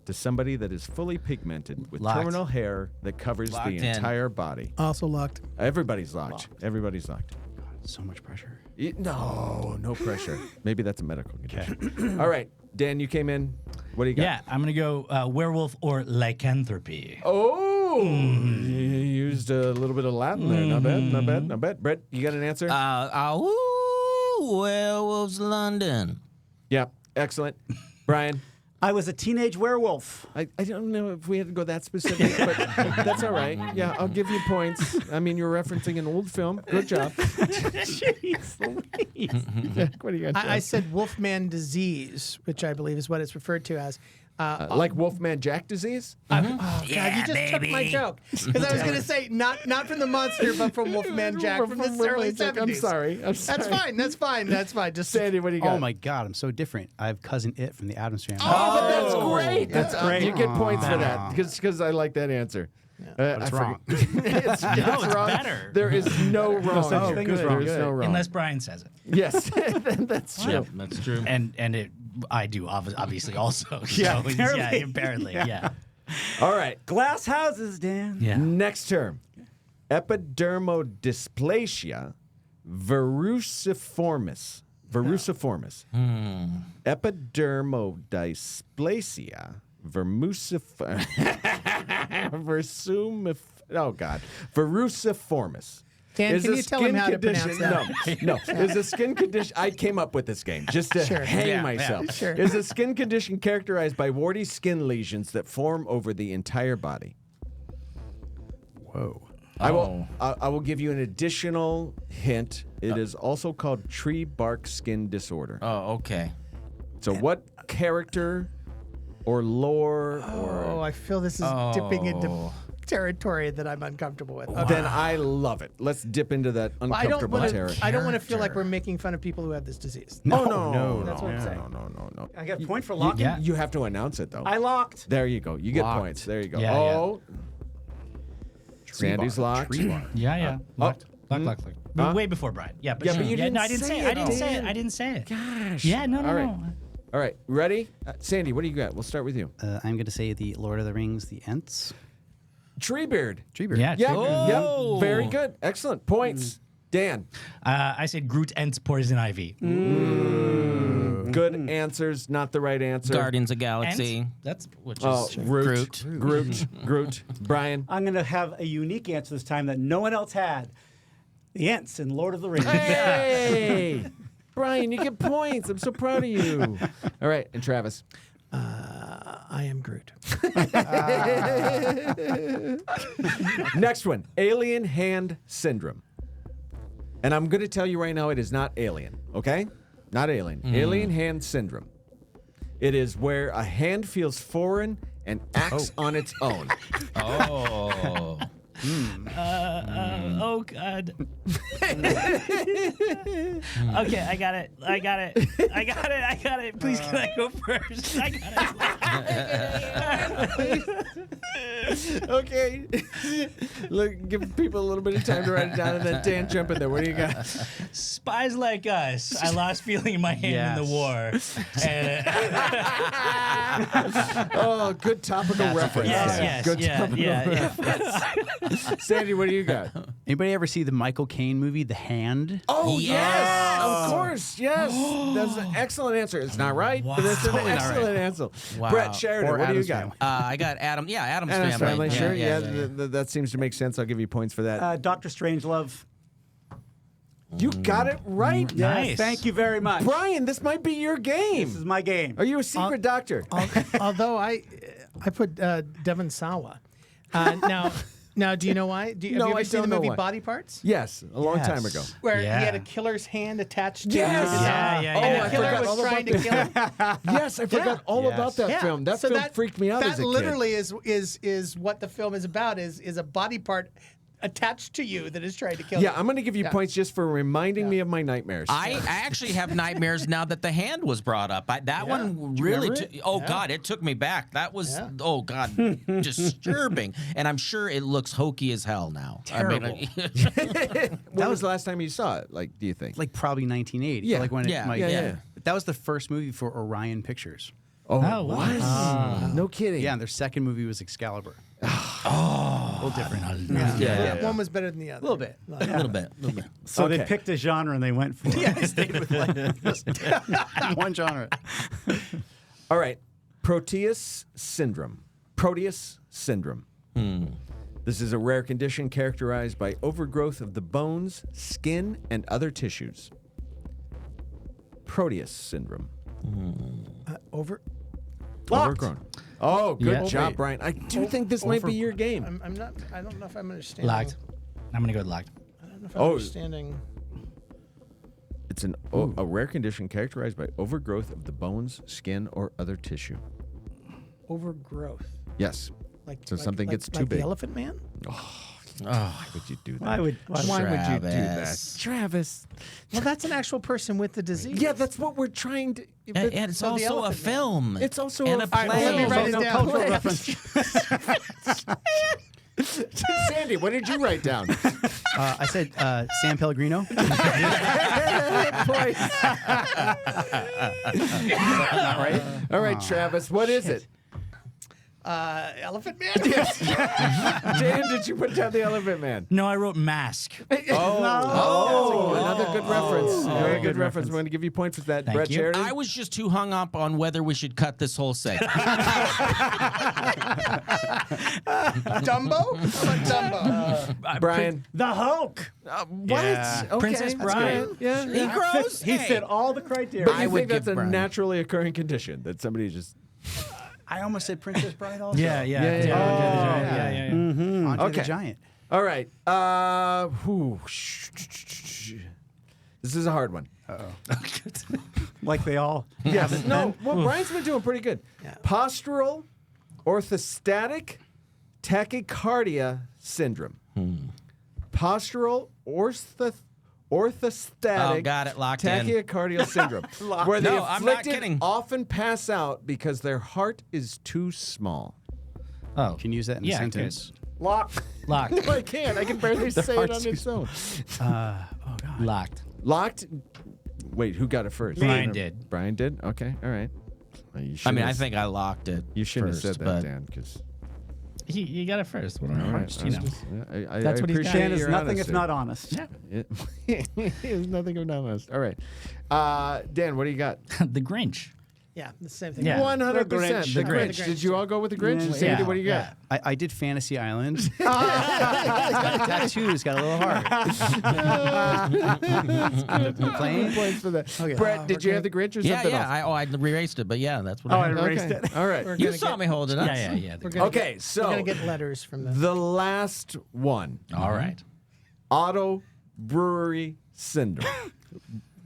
to somebody that is fully pigmented with Locked. terminal hair that covers Locked the in. entire body. Also locked. Everybody's locked. Everybody's locked. So much pressure. No pressure. Maybe that's a medical condition. All right, Dan, you came in. What do you got? Yeah, I'm gonna go werewolf or lycanthropy. Oh, Ooh, you used a little bit of Latin there. Not bad, not bad, not bad. Brett, you got an answer? Werewolves London. Yeah, excellent. Brian? I was a teenage werewolf. I don't know if we had to go that specific, but that's all right. Yeah, I'll give you points. I mean, you're referencing an old film. Good job. Jeez Louise. Jack, what do you got? I said Wolfman disease, which I believe is what it's referred to as. Like Wolfman Jack disease? Oh, God, you just took my joke. Because I was going to say, not from the monster, but from Wolfman Jack from the early 70s. I'm sorry. That's fine. That's fine. Just Sandy, what do you got? Oh my God, I'm so different. I have Cousin It from the Addams Family. Oh, but that's great. That's great. You get points for that because I like that answer. But it's wrong. it's wrong. better. There is no wrong. such thing as wrong. There is no wrong. Unless Brian says it. Yes, that's true. Yep, that's true. And I do obviously also. Yeah, So, apparently. apparently. Yeah. All right. Glass houses, Dan. Yeah. Next term. Epidermodysplasia verruciformis. Verruciformis. Epidermodysplasia verruciformis. Dan, Is can a you tell him skin how to condition- pronounce that? No, is a skin condition. I came up with this game just to hang Yeah, myself. yeah. Sure. Is a skin condition characterized by warty skin lesions that form over the entire body? Whoa. I will give you an additional hint. It is also called tree bark skin disorder. Oh, okay. So what character or lore Oh, or I feel this is dipping into territory that I'm uncomfortable with. Okay. then I love it. Let's dip into that Well, I don't uncomfortable want territory. to. I don't want to feel like we're making fun of people who have this disease. no, That's what I'm saying. no. I got a point for locking. Yeah. You have to announce it though. I locked. There you go. You get Locked. points. There you go. Yeah, oh, Sandy's locked. Yeah. Locked. Locked. Huh? Way before Brian. Yeah, but Yeah, but you didn't no, I didn't say say it, it. I didn't say Dan. it. I didn't say it. Gosh. Yeah, no. All right. All right. Ready? Sandy, what do you got? We'll start with you. I'm going to say the Lord of the Rings, the Ents. Treebeard. Treebeard. Yeah. Yeah. true. Yeah. Very good. Excellent. Points. Dan. I said Groot Ents Poison Ivy. Good answers. Not the right answer. Guardians of Galaxy. Ents? That's which is Oh, Groot. Groot. Brian. I'm going to have a unique answer this time that no one else had. The Ents in Lord of the Rings. Hey, Brian, you get points. I'm so proud of you. All right, and Travis. I am Groot. Next one, alien hand syndrome. And I'm going to tell you right now, it is not alien, okay? Not alien. Alien hand syndrome. It is where a hand feels foreign and acts on its own. Oh. Oh God. Okay, I got it. Please, can I go first? I got it. Okay. Look, give people a little bit of time to write it down, and then Dan, jump in there. What do you got? Spies like us. I lost feeling in my hand in the war. And, Oh, good topical reference. yes. Good Yeah. Sandy, what do you got? Anybody ever see the Michael Caine movie, The Hand? Oh, Yes! Of course, yes. That's an excellent answer. It's not right, but it's an Totally not excellent right. answer. Wow. Brett Sheridan, Or what do you Addams got? Family. I got Adam's Addams family. Sure, yeah. That seems to make sense. I'll give you points for that. Dr. Strangelove. You got it right. Yes, Nice. thank you very much. Brian, this might be your game. This is my game. Are you a secret doctor? Although I put Devon Sawa. Now, do you know why? Have you No, ever I seen the don't know movie why. Body Parts? Yes, a long time ago. Where Yeah. he had a killer's hand attached to Yes! his arm. Yeah. Oh, And I the killer forgot was all trying to about kill him. Yes, I forgot all about that Yeah. film. That So film freaked me out as a That kid. literally is what the film is about. Is a body part attached to you that is trying to kill you. Yeah, I'm going to give you points just for reminding me of my nightmares. I actually have nightmares now that the hand was brought up. That one really, God, it took me back. That was, oh God, disturbing. And I'm sure it looks hokey as hell now. Terrible. When was the last time you saw it? Like, do you think? Like probably 1980. Yeah. Like when it Yeah, might, yeah. That was the first movie for Orion Pictures. Oh, Oh, what? No kidding. Yeah, and their second movie was Excalibur. A little different. Yeah. One was better than the other. A little bit. a little bit. So Okay. they picked a genre and they went for it. Yeah, I stayed with like one genre. All right. Proteus syndrome. This is a rare condition characterized by overgrowth of the bones, skin, and other tissues. Proteus syndrome. Overgrown. Oh, good Yeah. job, Brian. I do think this might be your game. I'm not. I don't know if I'm understanding. Locked. I'm gonna go with locked. I don't know if I'm understanding. It's a rare condition characterized by overgrowth of the bones, skin, or other tissue. Overgrowth. Yes. So something gets too big. The Elephant Man. Why would you do that? Why would Why would you do that? Travis. Travis. Well, that's an actual person with the disease. Yeah, that's what we're trying to. And it's So the also a Elephant Man. film. It's also and a a film. play. Let me write it down. Cultural reference. Sandy, what did you write down? I said San Pellegrino. Not right? All right, Travis, what is it? Elephant Man. Dan, did you put down the Elephant Man? No, I wrote mask. Oh, another good reference. Very good reference. We're going to give you points for that. Thank Brett you. Sheridan? I was just too hung up on whether we should cut this whole segment. Dumbo. How about Dumbo? Brian. The Hulk. What? Yeah. Okay, Princess that's Bride. good. Yeah. He grows. He Hey. said all the criteria. But I you would think that's give a Brian. naturally occurring condition that somebody just. I almost said Princess Bride also. Yeah. Yeah, yeah. Andre Okay. the Giant. All right. This is a hard one. Like they all. Yes. No. Well, Brian's been doing pretty good. Postural orthostatic tachycardia syndrome. Postural orthostatic Oh, got it. Locked in. tachycardial syndrome, where the No, I'm not afflicted kidding. often pass out because their heart is too small. Oh. Can you use that in a sentence? Locked. Locked. I can't. I can barely say it heart's on too its own. Oh God. Locked. Locked. Wait, who got it first? Brian did. Brian did? Okay. All right. Well, you I shouldn't mean, I have- think I locked it. you shouldn't first, have said but that, Dan, because. You got it first. What All right, hearts, you know. That's what he's got. Dan is nothing if not honest. It's nothing if not honest. All right. Dan, what do you got? The Grinch. Yeah, the same thing. Yeah. 100%. The The Grinch. Grinch. Did you all go with the Grinch? Yeah. Sandy, what do you got? I did Fantasy Island. He's got a tattoo. He's got a little heart. Playing? Points for that. Brett, did you have the Grinch or Yeah, something yeah. else? I erased it, but yeah, that's what Oh, I I had. erased Okay. it. All right. We're You gonna saw get- me hold it up. Yeah. We're gonna Okay, get, so we're gonna get letters from the. the last one. All right. Auto brewery syndrome.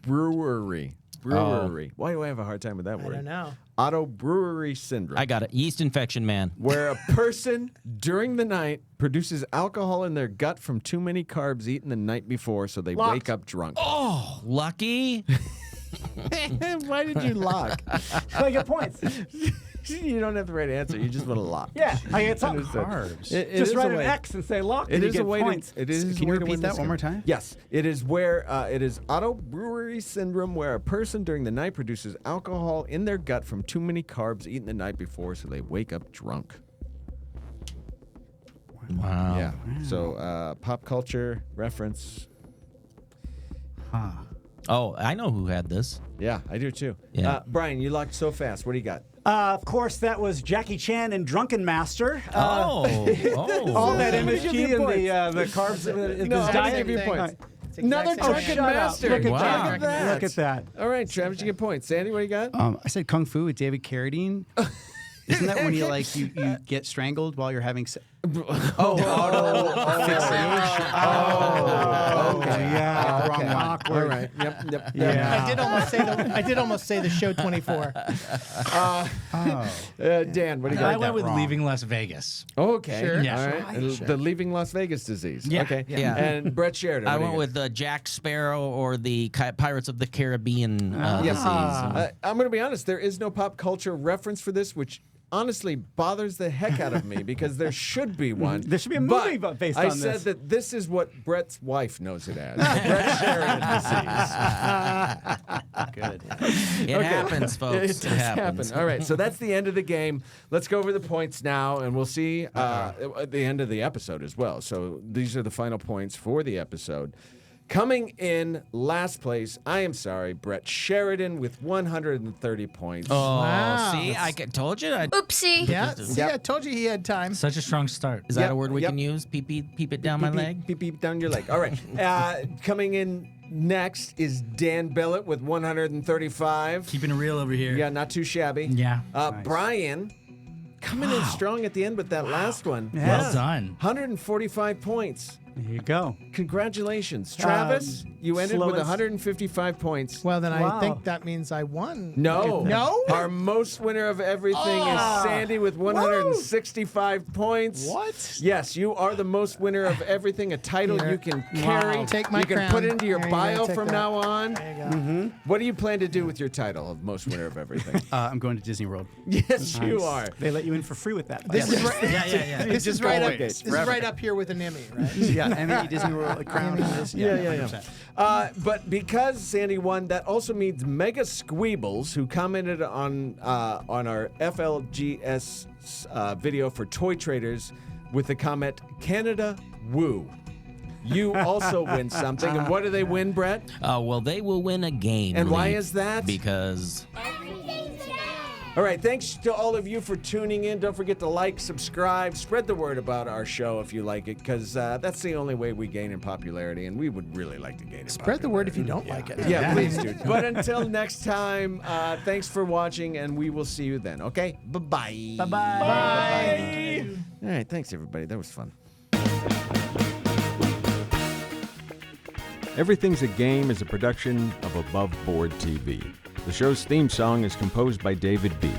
Brewery. Why do I have a hard time with that I word? don't know. Auto brewery syndrome. I got it. Yeast infection, man. Where a person during the night produces alcohol in their gut from too many carbs eaten the night before, so they wake up drunk. Oh, lucky. Why did you lock? So I get points. You don't have the right answer. You just want to lock. Yeah, I get something. Understood. Carbs. It Just is write a an way. X and say locked. It and you is a get way points. to. It is. Can a you way to repeat win that this one game. more time? Yes, it is where it is auto brewery syndrome, where a person during the night produces alcohol in their gut from too many carbs eaten the night before, so they wake up drunk. Wow. Yeah. So pop culture reference. Oh, I know who had this. Yeah, I do too. Yeah. Brian, you locked so fast. What do you got? Of course, that was Jackie Chan in Drunken Master. Oh. All that I'm gonna give you MSG and points. the carbs. No, his I'm gonna diet. give you thing. points. It's the exact Another same drunken thing. Shut up. master. Look at Wow. that. Look at that. Look at that. All right, Travis, you get points. Sandy, what do you got? I said Kung Fu with David Carradine. Isn't that when you you get strangled while you're having sex? Yeah. Wrong one. All right. Yep. Yeah. I did almost say the show 24. Dan, what do you I got? went with Leaving Las Vegas. Okay. Sure. Yeah. All right. The leaving Las Vegas disease. Yeah. Okay. Yeah. And Brett Sheridan. I what do went you with Jack Sparrow or the Pirates of the Caribbean disease. got? I'm going to be honest. There is no pop culture reference for this, which honestly bothers the heck out of me because there should be one. There should be a But movie based I on said this. that this is what Brett's wife knows it as. Brett Sheridan disease. It happens, folks. It It, does happens. happen. All right, so that's the end of the game. Let's go over the points now, and we'll see at the end of the episode as well. So these are the final points for the episode. Coming in last place, I am sorry, Brett Sheridan with 130 points. Oh, Wow. see, told you. Oopsie. Yeah, see, I told you he had time. Such a strong start. Is that Yep, a word we yep. can use? Peep it down my leg? Beep, beep, down your leg. All right. Coming in next is Dan Billet with 135. Keeping it real over here. Yeah, not too shabby. Yeah. Brian coming in strong at the end with that last one. Yeah. Well done. 145 points. There you go. Congratulations. Travis, you ended with slowest- 155 points. Well, then I Wow. think that means I won. No. No? Our most winner of everything is Sandy with 165 points. What? Yes, you are the most winner of everything, a title Here. you can carry. Wow. Take my You can crown. put into your There you go, bio take from that. now on. There you go. What do you plan to do with your title of most winner of everything? I'm going to Disney World. Yes, you are. They let you in for free with that. This is right. Yeah. This is Just right up. always, This is forever. right up here with an Emmy, right? yeah, Emmy, Disney World, the Crown. Yeah. But because Sandy won, that also means Mega Squeebles, who commented on our FLGS video for Toy Traders with the comment, Canada Woo. You also win something. And what do they win, Brett? Well, they will win a game. And why Leif, is that? Because Everything's today. All right, thanks to all of you for tuning in. Don't forget to like, subscribe, spread the word about our show if you like it, because that's the only way we gain in popularity, and we would really like to gain in Spread the word if you don't like it. Yeah, please do. But until next time, thanks for watching, and we will see you then, okay? Bye-bye. Bye-bye. All right, thanks, everybody. That was fun. Everything's a Game is a production of Above Board TV. The show's theme song is composed by David B.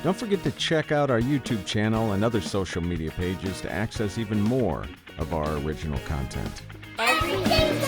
Don't forget to check out our YouTube channel and other social media pages to access even more of our original content. Everything's